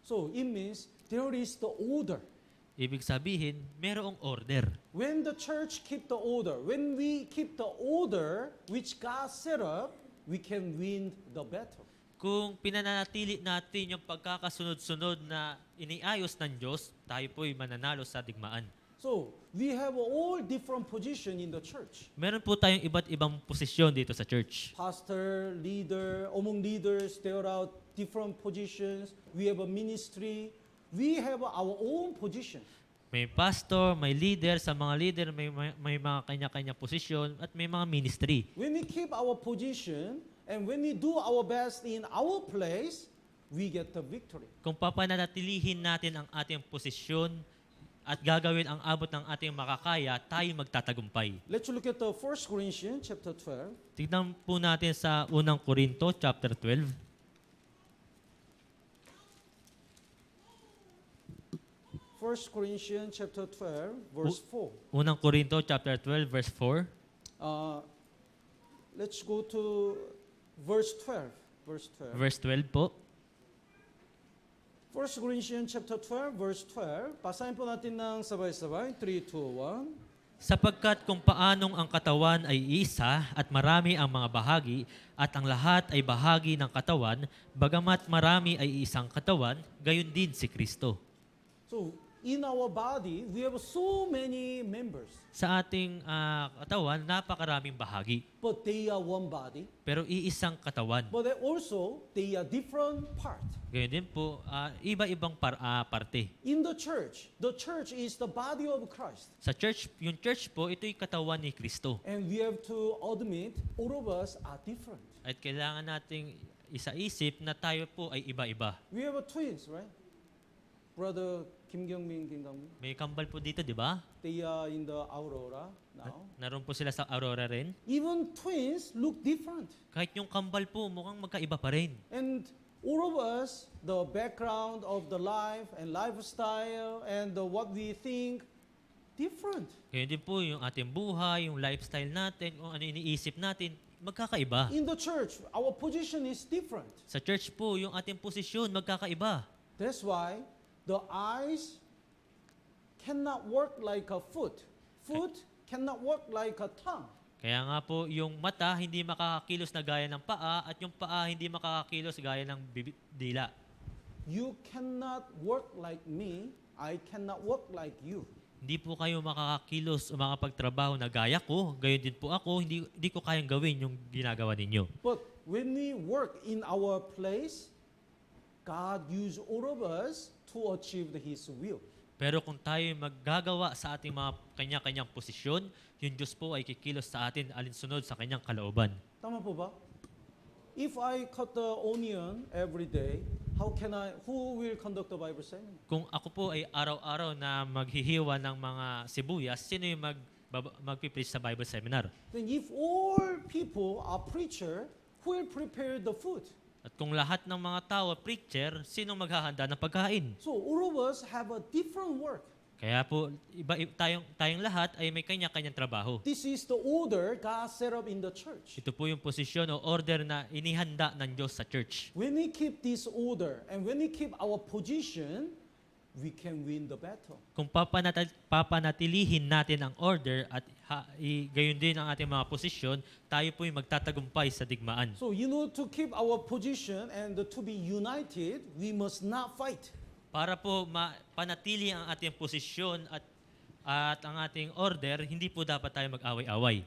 So it means there is the order. Ibig sabihin, merong order. When the church keep the order, when we keep the order which God set up, we can win the battle. Kung pinanatili natin yung pagkakasunod-sunod na iniayos ng Diyos, tayo po'y mananalo sa digmaan. So we have all different position in the church. Meron po tayong iba't ibang posisyon dito sa church. Pastor, leader, among leaders, there are different positions. We have a ministry. We have our own position. May pastor, may leader, sa mga leader may mga kanya-kanya posisyon at may mga ministry. When we keep our position and when we do our best in our place, we get the victory. Kung papanatilihin natin ang ating posisyon at gagawin ang abot ng ating makakaya, tayo magtatagumpay. Let's look at the 1 Corinthians chapter 12. Tignan po natin sa unang Korinto, chapter 12. 1 Corinthians chapter 12, verse 4. Unang Korinto, chapter 12, verse 4. Let's go to verse 12. Verse 12. Verse 12 po. 1 Corinthians chapter 12, verse 12. Basahin po natin ng sabay-sabay. 3, 2, 1. Sapagkat kung paanong ang katawan ay isa at marami ang mga bahagi at ang lahat ay bahagi ng katawan, bagamat marami ay isang katawan, gayon din si Kristo. So, in our body, we have so many members, Sa ating katawan, napakaraming bahagi. but they are one body. Pero iisang katawan. But they are different part. Gayon din po, iba-ibang parte. In the church is the body of Christ. Sa church, yung church po, ito'y katawan ni Kristo. And we have to admit, all of us are different. At kailangan nating isaisip na tayo po ay iba-iba. We have twins, right? Brother Kim Kyung-min, May kambal po dito, di ba? they are in the Aurora now. Naroon po sila sa Aurora rin. Even twins look different. Kahit yung kambal po, mukhang magkaiba pa rin. And all of us, the background of the life and lifestyle and what we think, different. Ngayon din po, yung ating buhay, yung lifestyle natin, kung ano iniisip natin, magkakaiba. In the church, our position is different. Sa church po, yung ating posisyon, magkakaiba. That's why the eyes cannot work like a foot. Foot cannot work like a tongue. Kaya nga po, yung mata hindi makakakilos na gaya ng paa at yung paa hindi makakakilos gaya ng dila. You cannot work like me. I cannot work like you. Hindi po kayo makakakilos o makapagtrabaho na gaya ko, gayon din po ako, hindi ko kayang gawin yung ginagawa ninyo. But when we work in our place, God use all of us to achieve His will. Pero kung tayo maggagawa sa ating mga kanya-kanyang posisyon, yung Diyos po ay kikilos sa atin alinsunod sa kanyang kalooban. Tama po ba? If I cut the onion every day, who will conduct the Bible seminar? Kung ako po ay araw-araw na maghihiwa ng mga sibuyas, sino yung magpipreach sa Bible seminar? Then if all people are preacher, who will prepare the food? At kung lahat ng mga tao preacher, sino maghahanda ng pagkain? So all of us have a different work. Kaya po, tayong lahat ay may kanya-kanyang trabaho. This is the order God set up in the church. Ito po yung posisyon o order na inihanda ng Diyos sa church. When we keep this order and when we keep our position, we can win the battle. Kung papanatilihin natin ang order at gayon din ang ating mga posisyon, tayo po yung magtatagumpay sa digmaan. So to keep our position and to be united, we must not fight. Para po panatili ang ating posisyon at ang ating order, hindi po dapat tayo mag-away-away.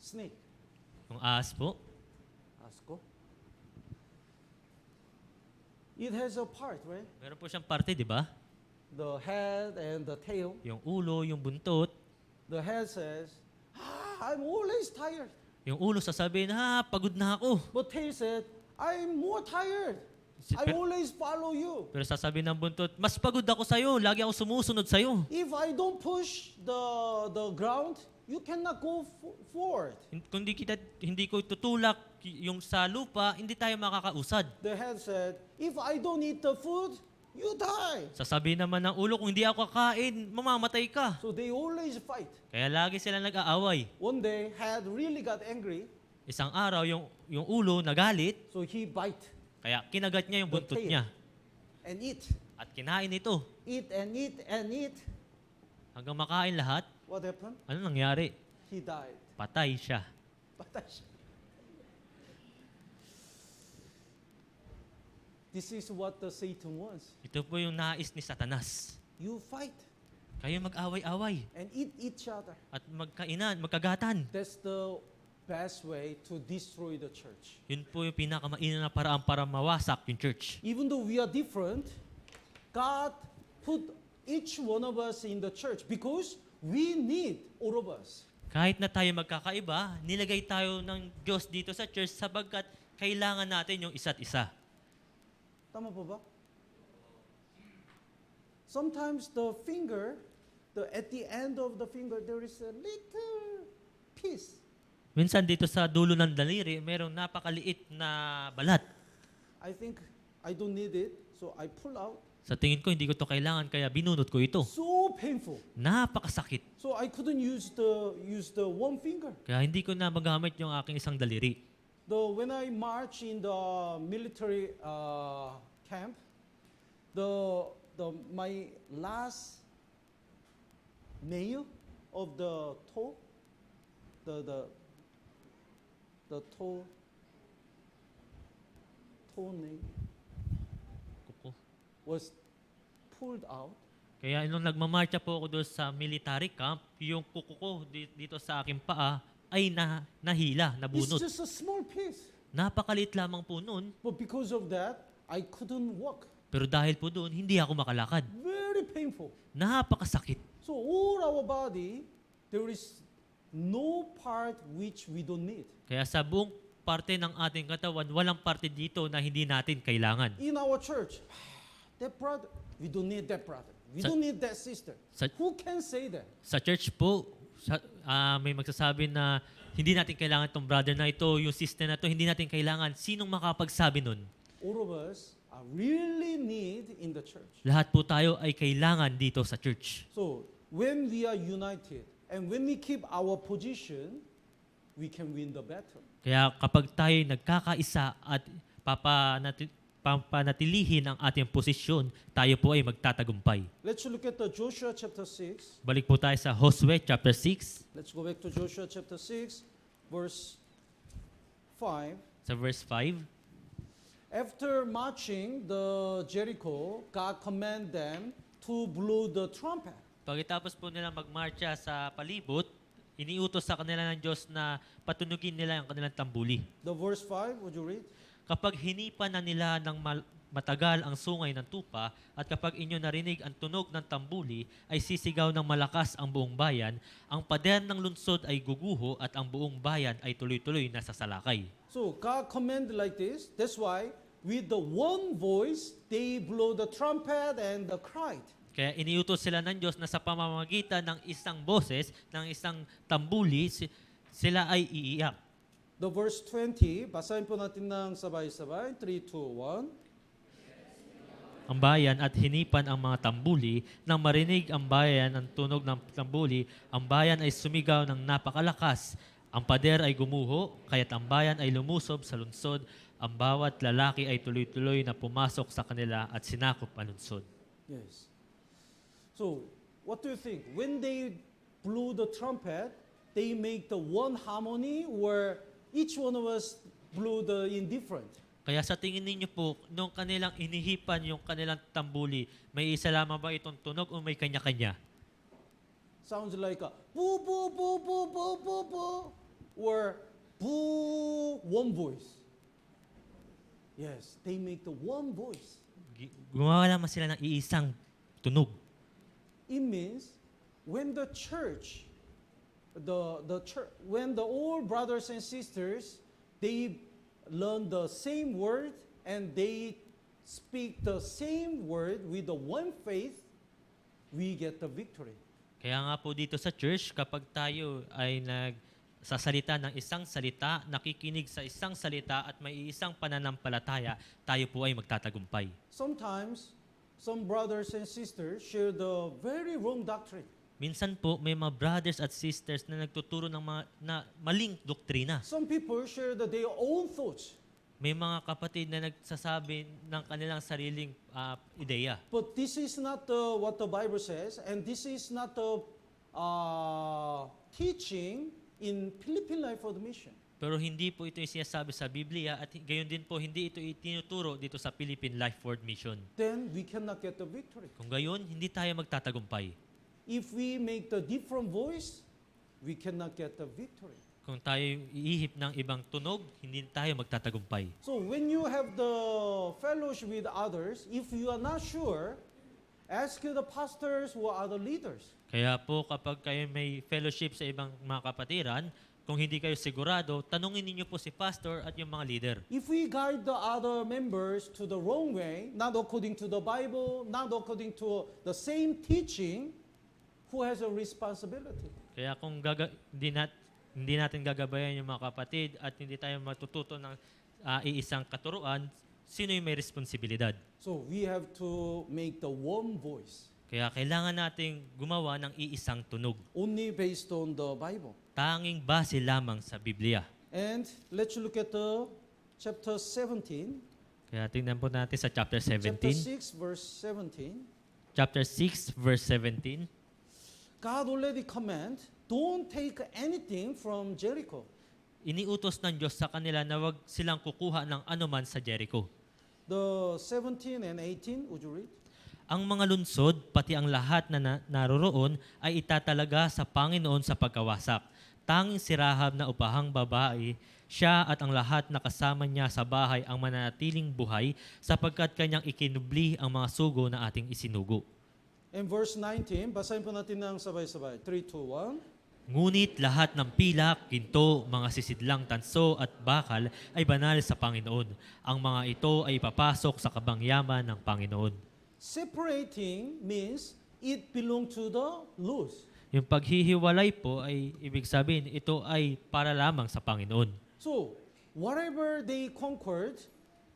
Snake. Yung ahas po, Ask ko. It has a part, right? meron po siyang parte, di ba? The head and the tail. Yung ulo, yung buntot. The head says, I'm always tired. Yung ulo sasabihin, pagod na ako. But tail said, I'm more tired. I always follow you. Pero sasabihin ng buntot, mas pagod ako sa'yo, lagi ako sumusunod sa'yo. If I don't push the ground, you cannot go forward. Kung hindi ko tutulak yung sa lupa, hindi tayo makakausad. The head said, if I don't eat the food, you die. Sasabihin naman ng ulo, kung hindi ako kakain, mamamatay ka. So they always fight. Kaya lagi sila nag-aaway. One day, head really got angry, Isang araw, yung ulo nagalit, so he bite kaya kinagat niya yung buntot niya. and eat. At kinain ito. Eat and eat and eat. Hanggang makain lahat, What happened? ano nangyari? He died. Patay siya. Patay siya. This is what the Satan wants. Ito po yung nais ni Satanas. You fight Kayo mag-away-away and eat each other. at magkainan, magkagatan. That's the best way to destroy the church. Yun po yung pinakamainam na paraan para mawasak yung church. Even though we are different, God put each one of us in the church because we need all of us. Kahit na tayo magkakaiba, nilagay tayo ng Diyos dito sa church sabagkat kailangan natin yung isa't isa. Tama po ba? Sometimes at the end of the finger, there is a little piece. Minsan dito sa dulo ng daliri, merong napakaliit na balat. I think I don't need it, so I pull out. Sa tingin ko, hindi ko to kailangan, kaya binunot ko ito. So painful. Napakasakit. So I couldn't use the one finger. Kaya hindi ko na magamit yung aking isang daliri. When I march in the military camp, my last nail of the toe, the toenail Kuko. was pulled out. Kaya nung nagmamarcha po ako doon sa military camp, yung kuko ko dito sa aking paa ay nahila, It's nabunot. just a small piece. Napakaliit lamang po noon. But because of that, I couldn't walk. Pero dahil po doon, hindi ako makalakad. Very painful. Napakasakit. So all our body, there is no part which we don't need. Kaya sa buong parte ng ating katawan, walang parte dito na hindi natin kailangan. In our church, that brother, we don't need that brother. We Sa- don't need that sister. sa- Who can say that? Sa church po, may magsasabi na hindi natin kailangan itong brother na ito, yung sister na ito, hindi natin kailangan. Sinong makapagsabi nun? All of us are really need in the church. Lahat po tayo ay kailangan dito sa church. So when we are united and when we keep our position, we can win the battle. Kaya kapag tayo nagkakaisa at papanatilihin ang ating posisyon, tayo po ay magtatagumpay. Let's look at the Joshua chapter 6. Balik po tayo sa Josue chapter 6, Let's go back to Joshua chapter 6, verse 5. sa verse 5. After marching the Jericho, God commanded them to blow the trumpet. Pagkatapos po nila magmarcha sa palibot, iniutos sa kanila ng Diyos na patunugin nila ang kanilang tambuli. The verse 5, would you read? Kapag hinipan na nila ng matagal ang sungay ng tupa at kapag inyo narinig ang tunog ng tambuli ay sisigaw ng malakas ang buong bayan, ang pader ng lungsod ay guguho at ang buong bayan ay tuloy-tuloy na sasalakay. So God commanded like this. That's why with the one voice, they blow the trumpet and the cried. Kaya iniutos sila ng Diyos na sa pamamagitan ng isang boses, ng isang tambuli, sila ay iiyak. The verse 20, basahin po natin ng sabay-sabay. 3, 2, 1. Ang bayan at hinipan ang mga tambuli. Nang marinig ang bayan ang tunog ng tambuli, ang bayan ay sumigaw ng napakalakas. Ang pader ay gumuho, kaya't ang bayan ay lumusob sa lungsod. Ang bawat lalaki ay tuloy-tuloy na pumasok sa kanila at sinakop ang lungsod. Yes. So, what do you think? When they blew the trumpet, they make the one harmony where each one of us blew the indifferent. Kaya sa tingin ninyo po, nung kanilang inihipan yung kanilang tambuli, may isa lamang ba itong tunog o may kanya-kanya? Sounds like a boo, boo, boo, boo, boo, boo, boo, or boo, one voice. Yes, they make the one voice. Gumawa lamang sila ng iisang tunog. It means when the church, when the all brothers and sisters, they learn the same word and they speak the same word with the one faith, we get the victory. Kaya nga po dito sa church, kapag tayo ay nagsasalita ng isang salita, nakikinig sa isang salita at may isang pananampalataya, tayo po ay magtatagumpay. Sometimes, some brothers and sisters share the very wrong doctrine. Minsan po, may mga brothers at sisters na nagtuturo ng mga maling doktrina. Some people share their own thoughts. May mga kapatid na nagsasabi ng kanilang sariling ideya. But this is not what the Bible says, and this is not the teaching in Philippine Life for the Mission. Pero hindi po ito yung sinasabi sa Biblia at gayon din po hindi ito itinuturo dito sa Philippine Life Word Mission. Then we cannot get the victory. Kung gayon, hindi tayo magtatagumpay. If we make the different voice, we cannot get the victory. Kung tayo iihip ng ibang tunog, hindi tayo magtatagumpay. So when you have the fellowship with others, if you are not sure, ask the pastors who are the leaders. Kaya po kapag kayo may fellowship sa ibang mga kapatiran, kung hindi kayo sigurado, tanungin ninyo po si pastor at yung mga leader. If we guide the other members to the wrong way, not according to the Bible, not according to the same teaching, who has a responsibility? Kaya kung hindi natin gagabayan yung mga kapatid at hindi tayo matututo ng iisang katuruan, sino yung may responsibilidad? So we have to make the one voice, Kaya kailangan nating gumawa ng iisang tunog. only based on the Bible. Tanging base lamang sa Biblia. And let's look at the chapter 17, Kaya tingnan po natin sa chapter chapter 17. 6, verse 17. Chapter 6, verse 17. God already command, don't take anything from Jericho. Iniutos ng Diyos sa kanila na wag silang kukuha ng anuman sa Jericho. The 17 and 18, would you read? Ang mga lunsod, pati ang lahat na naroroon, ay itatalaga sa Panginoon sa pagkawasak. Tanging si Rahab na upahang babae, siya at ang lahat na kasama niya sa bahay ang mananatiling buhay sapagkat kanyang ikinubli ang mga sugo na ating isinugo. In verse 19, basahin po natin ng sabay-sabay. 3, 2, 1. Ngunit lahat ng pilak, ginto, mga sisidlang tanso at bakal ay banal sa Panginoon. Ang mga ito ay ipapasok sa kabangyaman ng Panginoon. Separating means it belong to the Lord. Yung paghihiwalay po ay ibig sabihin ito ay para lamang sa Panginoon. So, whatever they conquered,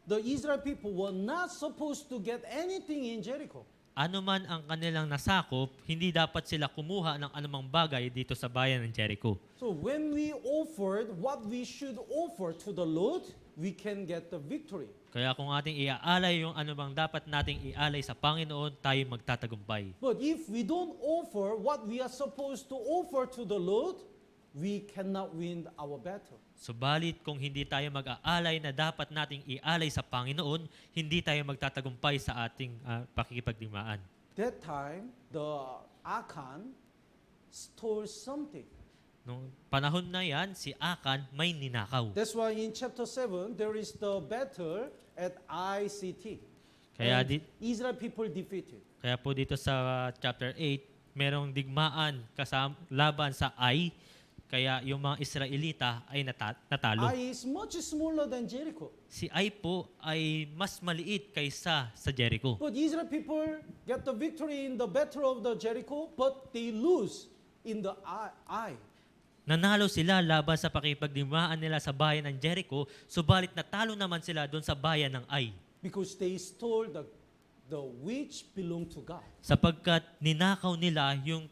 the Israel people were not supposed to get anything in Jericho. Ano man ang kanilang nasakop, hindi dapat sila kumuha ng anumang bagay dito sa bayan ng Jericho. So when we offered what we should offer to the Lord, we can get the victory. Kaya kung ating iaalay yung anumang dapat nating ialay sa Panginoon, tayo magtatagumpay. But if we don't offer what we are supposed to offer to the Lord, we cannot win our battle. Subalit kung hindi tayo mag-aalay na dapat nating ialay sa Panginoon, hindi tayo magtatagumpay sa ating pakikipagdigmaan. That time, the Achan stole something. Nung panahon na yan, si Akan may ninakaw. That's why in chapter 7, there is the battle at ICT. Kaya, And Israel people defeated. kaya po dito sa chapter 8, merong digmaan laban sa Ai. Kaya yung mga Israelita ay natalo. Ai is much smaller than Jericho. Si Ai po ay mas maliit kaysa sa Jericho. But Israel people get the victory in the battle of the Jericho, but they lose in the Ai. Nanalo sila laban sa pakipagdigmaan nila sa bayan ng Jericho, subalit natalo naman sila doon sa bayan ng Ai. Because they stole the which belong to God. Sapagkat ninakaw nila yung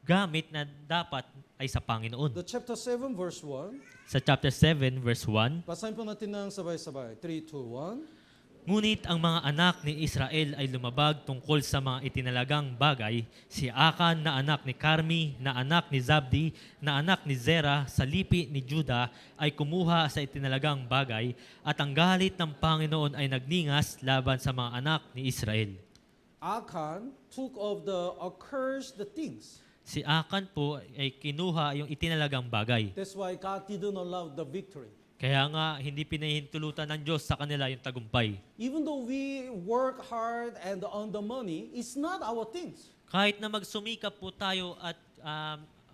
gamit na dapat ay sa Panginoon. The chapter 7 verse 1. Sa chapter 7 verse 1, Basahin po natin ng sabay-sabay. 3, 2, 1. ngunit ang mga anak ni Israel ay lumabag tungkol sa mga itinalagang bagay. Si Akan na anak ni Carmi, na anak ni Zabdi, na anak ni Zerah, sa lipi ni Juda ay kumuha sa itinalagang bagay at ang galit ng Panginoon ay nagningas laban sa mga anak ni Israel. Achan took of the accursed things. Si Akan po ay kinuha yung itinalagang bagay. That's why God didn't allow the victory. Kaya nga hindi pinahintulutan ng Diyos sa kanila yung tagumpay. Even though we work hard and earn the money, it's not our things. Kahit na magsumikap po tayo at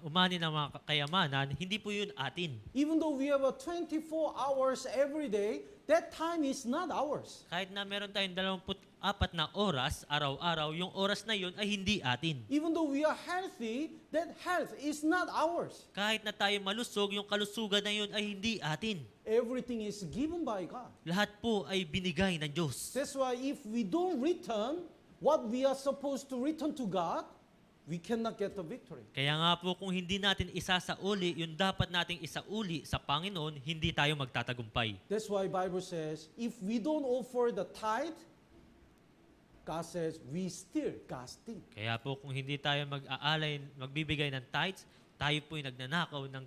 umani ng mga kayamanan, hindi po yun atin. Even though we have a 24 hours every day, that time is not ours. Kahit na meron tayong 24 na oras, araw-araw, yung oras na yun ay hindi atin. Even though we are healthy, that health is not ours. Kahit na tayo malusog, yung kalusugan na yun ay hindi atin. Everything is given by God. Lahat po ay binigay ng Diyos. That's why if we don't return what we are supposed to return to God, we cannot get the victory. Kaya nga po kung hindi natin isasauli, yung dapat nating isauli sa Panginoon, hindi tayo magtatagumpay. That's why Bible says, if we don't offer the tithe, God says, we steal God's thing. Kaya po kung hindi tayo mag-aalay, magbibigay ng tithes, tayo po ay nagnanakaw ng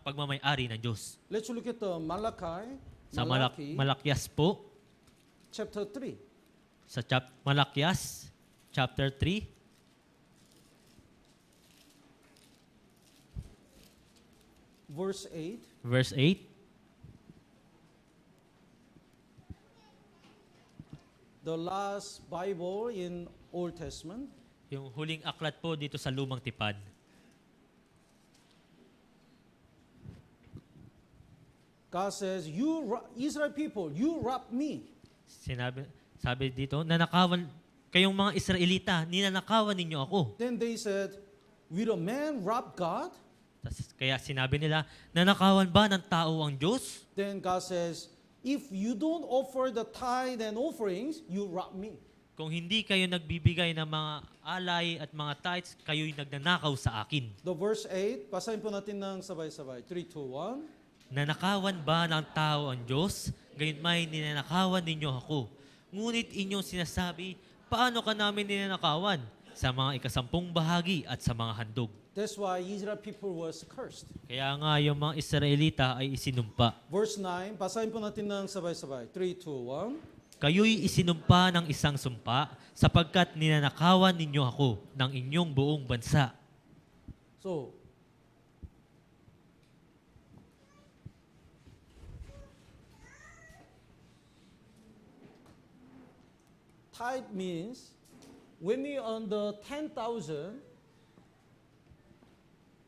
pagmamay-ari ng Diyos. Let's look at the Malachi. Sa Malachi Malakyas po, chapter 3. sa Malakyas, chapter 3, Verse 8. verse 8. The last Bible in Old Testament. Yung huling aklat po dito sa Lumang Tipan. God says, you Israel people, you robbed me. Sabi dito, nanakawan, kayong mga Israelita, ninanakawan ninyo ako. Then they said, will a man rob God? Kaya sinabi nila, nanakawan ba ng tao ang Diyos? Then God says, if you don't offer the tithe and offerings, you rob me. Kung hindi kayo nagbibigay ng mga alay at mga tithes, kayo'y nagnanakaw sa akin. The verse 8, basahin po natin ng sabay-sabay. 3, 2, 1. Nanakawan ba ng tao ang Diyos? Gayunmay ninanakawan ninyo ako. Ngunit inyong sinasabi, paano ka namin ninanakawan? Sa mga ikasampung bahagi at sa mga handog. That's why Israel people was cursed. Kaya nga yung mga Israelita ay isinumpa. Verse 9, basahin po natin ng sabay-sabay. 3, 2, 1. Kayo'y isinumpa ng isang sumpa sapagkat ninanakawan ninyo ako ng inyong buong bansa. So, tithe means when we earn the 10,000,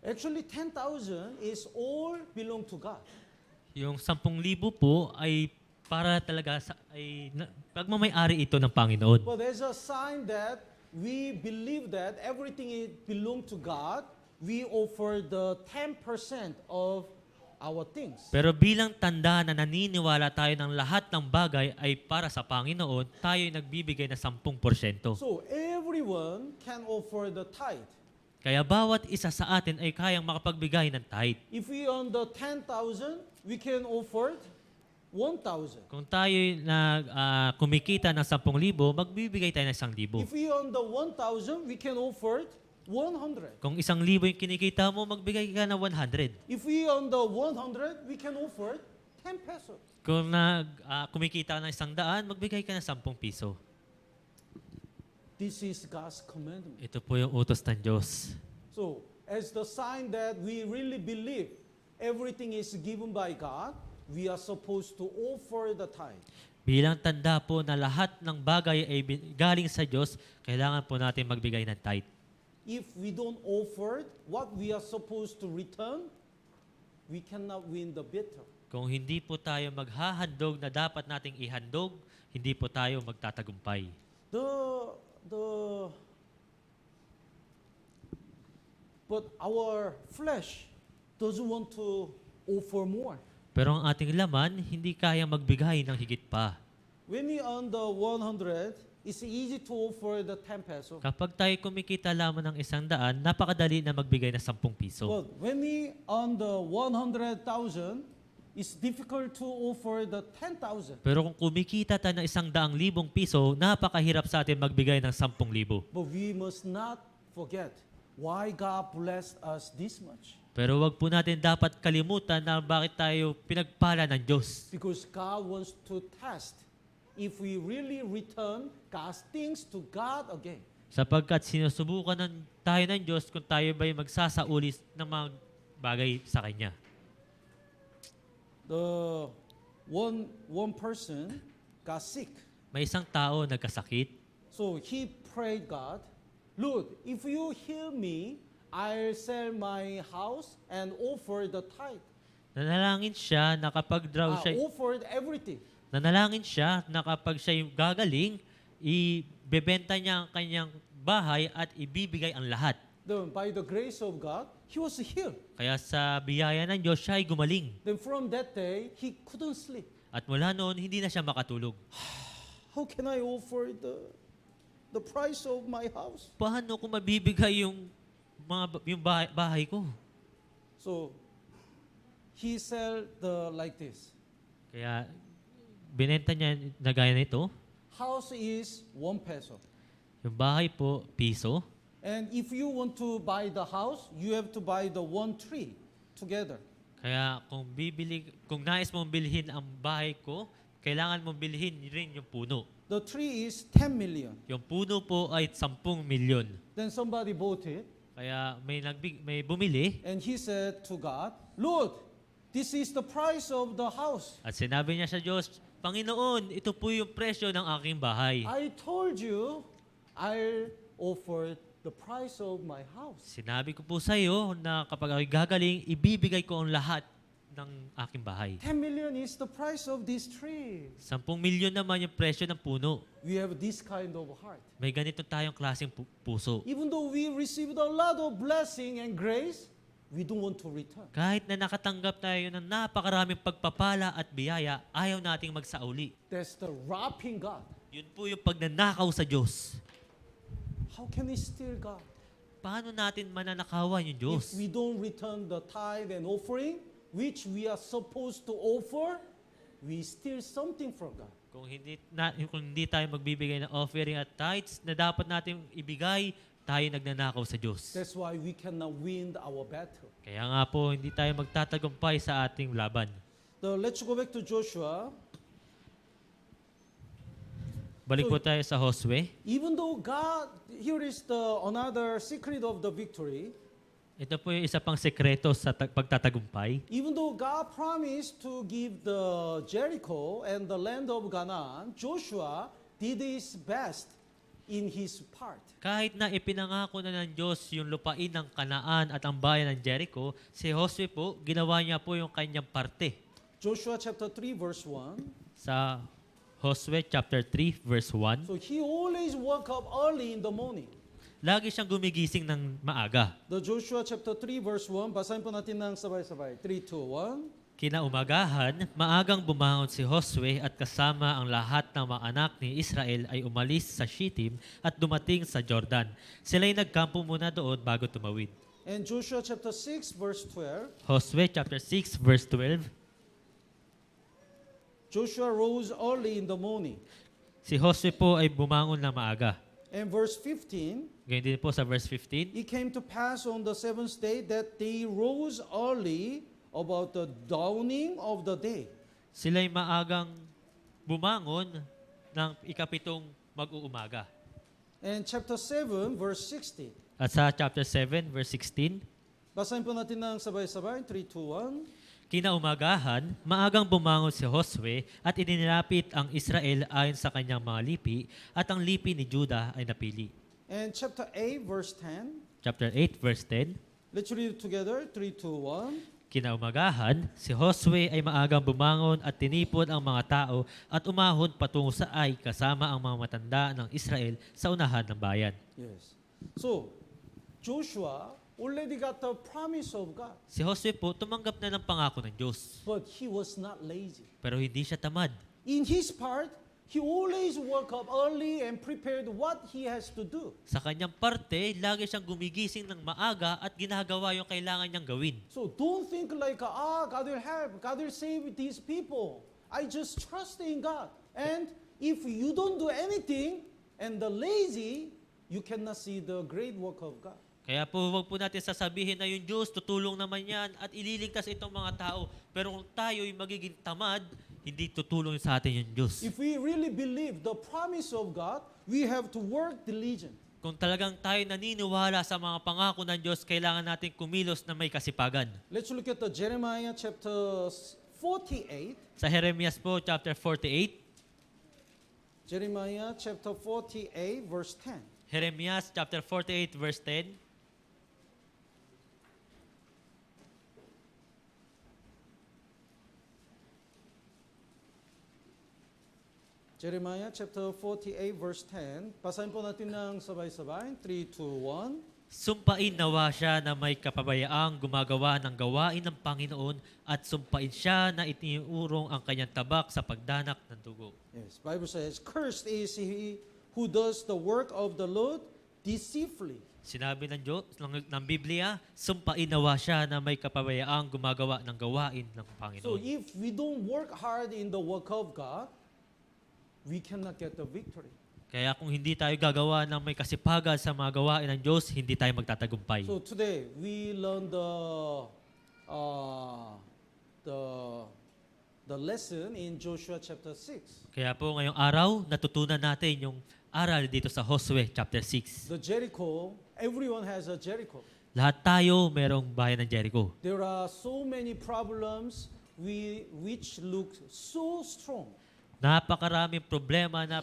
actually 10,000 is all belong to God. Yung 10,000 po ay para talaga pagmamay-ari ito ng Panginoon. But there's a sign that we believe that everything belong to God. We offer the 10% of our things. Pero bilang tanda na naniniwala tayo ng lahat ng bagay ay para sa Panginoon, tayo ay nagbibigay na 10%. So everyone can offer the tithe. Kaya bawat isa sa atin ay kayang makapagbigay ng tithe. If we earn the 10,000, we can offer 1,000. Kung tayo kumikita ng 10,000, magbibigay tayo ng 1,000. If we earn the 1,000, we can offer 100. Kung 1,000 yung kinikita mo, magbigay ka ng 100. If we earn the 100, we can offer 10 pesos. Kung kumikita ng 100, magbigay ka ng 10 piso. This is God's commandment. Ito po yung utos ng Diyos. So, as the sign that we really believe everything is given by God, we are supposed to offer the tithe. Bilang tanda po na lahat ng bagay ay galing sa Diyos, kailangan po natin magbigay ng tithe. If we don't offer what we are supposed to return, we cannot win the battle. Kung hindi po tayo maghahandog na dapat nating ihandog, hindi po tayo magtatagumpay. But our flesh doesn't want to offer more. Pero ang ating laman, hindi kayang magbigay ng higit pa. When we earn the 100, it's easy to offer the 10 peso. Kapag tayo kumikita lamang ng 100, napakadali na magbigay ng 10 piso. But when we earn the 100,000, it's difficult to offer the 10,000. Pero kung kumikita tayo ng 100,000 piso, napakahirap sa atin magbigay ng 10,000. But we must not forget why God blessed us this much. Pero wag po natin dapat kalimutan na bakit tayo pinagpala ng Diyos. Because God wants to test if we really return God's things to God again. Sapagkat sinusubukan tayo ng Diyos kung tayo ba'y magsasauli ng mga bagay sa Kanya. The one person got sick. May isang tao nagkasakit. So he prayed God, Lord, if you heal me, I'll sell my house and offer the tithe. Nanalangin siya na kapag Offered everything. nanalangin siya na kapag siya gagaling, ibebenta niya ang kanyang bahay at ibibigay ang lahat. Then by the grace of God, he was healed. Kaya sa biyaya ng Diyos, siya ay gumaling. Then from that day, he couldn't sleep. At mula noon, hindi na siya makatulog. How can I offer the price of my house? Paano ko mabibigay yung bahay ko? So he sell like this. Kaya binenta niya na gaya nito. House is 1 peso. Yung bahay po, piso. And if you want to buy the house, you have to buy the 1 tree together. Kaya kung nais mong bilhin ang bahay ko, kailangan mong bilhin rin yung puno. The tree is 10 million. Yung puno po ay 10 milyon. Then somebody bought it, Kaya may bumili and he said to God, Lord, this is the price of the house. at sinabi niya sa Diyos, Panginoon, ito po yung presyo ng aking bahay. I told you, I'll offer the price of my house. Sinabi ko po sa iyo na kapag ako'y gagaling, ibibigay ko ang lahat ng aking bahay. 10 million is the price of this tree. 10 milyon naman yung presyo ng puno. We have this kind of heart. May ganito tayong klaseng puso. Even though we received a lot of blessing and grace, we don't want to return. Kahit na nakatanggap tayo ng napakaraming pagpapala at biyaya, ayaw nating magsauli. That's the robbing God. Yun po yung pagnanakaw sa Diyos. How can we steal God? Paano natin mananakawan yung Diyos? If we don't return the tithe and offering, which we are supposed to offer, we steal something from God. Kung hindi tayo magbibigay ng offering at tithes na dapat natin ibigay, tayo nagnanakaw sa Diyos. That's why we cannot win our battle. Kaya nga po, hindi tayo magtatagumpay sa ating laban. Let's go back to Joshua. Balik po tayo sa Josue. Even though God, here is another secret of the victory. Ito po yung isa pang sekreto sa pagtatagumpay. Even though God promised to give the Jericho and the land of Canaan, Joshua did his best in his part. Kahit na ipinangako na ng Diyos yung lupain ng Kanaan at ang bayan ng Jericho, si Josue po, ginawa niya po yung kanyang parte. Joshua chapter 3 verse 1. Sa Josue chapter 3 verse 1, So he always woke up early in the morning. lagi siyang gumigising ng maaga. The Joshua chapter 3 verse 1, basahin po natin ng sabay-sabay. 3, 2, 1. Kinaumagahan, maagang bumangon si Josue at kasama ang lahat ng mga anak ni Israel ay umalis sa Shittim at dumating sa Jordan. Sila'y nagkampo muna doon bago tumawid. And Joshua chapter 6 verse 12. Josue chapter 6 verse 12, Joshua rose early in the morning. si Josue po ay bumangon na maaga. And verse 15, Ganyan din po sa verse 15, it came to pass on the seventh day that they rose early about the dawning of the day. sila'y maagang bumangon ng ikapitong mag-uumaga. And chapter 7, verse 60. At sa chapter 7, verse 16, Basahin po natin ng sabay-sabay. 3, 2, 1. kinaumagahan, maagang bumangon si Josue at ininilapit ang Israel ayon sa kanyang mga lipi at ang lipi ni Juda ay napili. And chapter 8, verse 10. Chapter 8, verse 10, Let's read it together. 3, 2, 1. kinaumagahan, si Josue ay maagang bumangon at tinipon ang mga tao at umahon patungo sa Ai kasama ang mga matanda ng Israel sa unahan ng bayan. Yes. So, Joshua already got the promise of God, Si Josue po tumanggap na ng pangako ng Diyos, but he was not lazy. pero hindi siya tamad. In his part, he always woke up early and prepared what he has to do. Sa kanyang parte, lagi siyang gumigising ng maaga at ginagawa yung kailangan niyang gawin. So don't think like, God will help, God will save these people. I just trust in God. And if you don't do anything and the lazy, you cannot see the great work of God. Kaya po huwag po natin sasabihin na yung Diyos tutulong naman yan at ililigtas itong mga tao. Pero kung tayo'y magiging tamad, hindi tutulong sa atin yung Diyos. If we really believe the promise of God, we have to work diligent. Kung talagang tayo naniniwala sa mga pangako ng Diyos, kailangan natin kumilos na may kasipagan. Let's look at the Jeremiah chapter 48. Sa Jeremias po, chapter 48, Jeremiah chapter 48, verse 10. Jeremias chapter 48, verse 10, Jeremiah chapter 48, verse 10. Basahin po natin ng sabay-sabay. 3, 2, 1. sumpain nawa siya na may kapabayaang gumagawa ng gawain ng Panginoon at sumpain siya na itinuurong ang kanyang tabak sa pagdanak ng dugo. Yes, Bible says, cursed is he who does the work of the Lord deceitfully. Sinabi ng Diyos, ng Biblia, sumpain nawa siya na may kapabayaang gumagawa ng gawain ng So Panginoon. if we don't work hard in the work of God, we cannot get the victory. Kaya kung hindi tayo gagawa ng may kasipagan sa mga gawain ng Diyos, hindi tayo magtatagumpay. So today we learn the lesson in Joshua chapter 6. Kaya po ngayong araw, natutunan natin yung aral dito sa Josue chapter 6. The Jericho, everyone has a Jericho. Lahat tayo merong bayan ng Jericho. There are so many problems which look so strong. Napakaraming problema na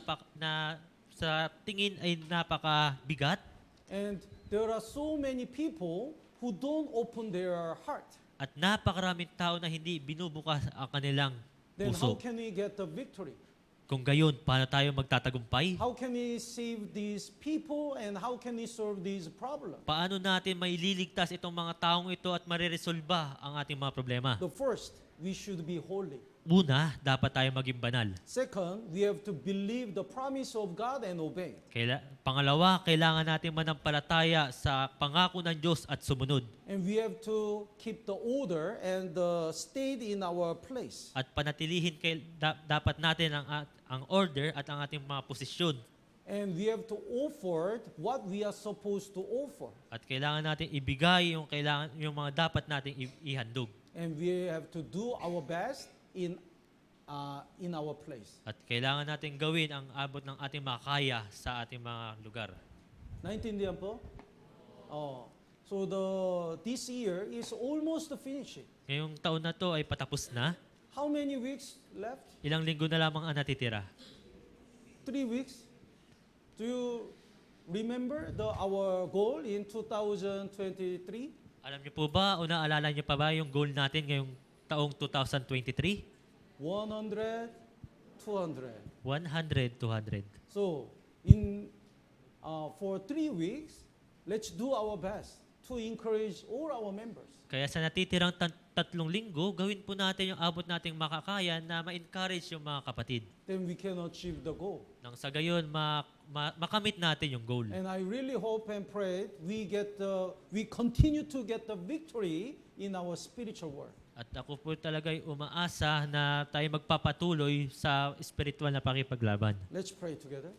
sa tingin ay napakabigat And there are so many people who don't open their heart. at napakaraming tao na hindi binubukas ang kanilang Then how puso. can we get the victory? Kung gayon, paano tayo magtatagumpay? How can we save these people and how can we solve these problems? Paano natin maililigtas itong mga taong ito at mariresolba ang ating mga problema? The first, we should be holy. Una, dapat tayo maging banal. Second, we have to believe the promise of God and obey. Pangalawa, kailangan natin manampalataya sa pangako ng Diyos at sumunod. And we have to keep the order and stay in our place. At panatilihin dapat natin ang order at ang ating mga posisyon. And we have to offer what we are supposed to offer. At kailangan natin ibigay yung mga dapat nating ihandog. And we have to do our best in our place. At kailangan natin gawin ang abot ng ating makakaya sa ating mga lugar. Naintindihan po? Oh. So this year is almost finishing. Ngayong taon na to ay patapos na. How many weeks left? Ilang linggo na lamang ang natitira. 3 weeks. Do you remember our goal in 2023? Alam niyo po ba o naalala niyo pa ba yung goal natin ngayong taong 2023? 100, 200. 100, 200. So for 3 weeks, let's do our best to encourage all our members. Kaya sa natitirang 3 linggo, gawin po natin yung abot nating makakaya na ma-encourage yung mga kapatid. Then we can achieve the goal. Nang sa gayon, makamit natin yung goal. And I really hope and pray we continue to get the victory in our spiritual work. At ako po talaga ay umaasa na tayo magpapatuloy sa espiritual na pakipaglaban. Let's pray together.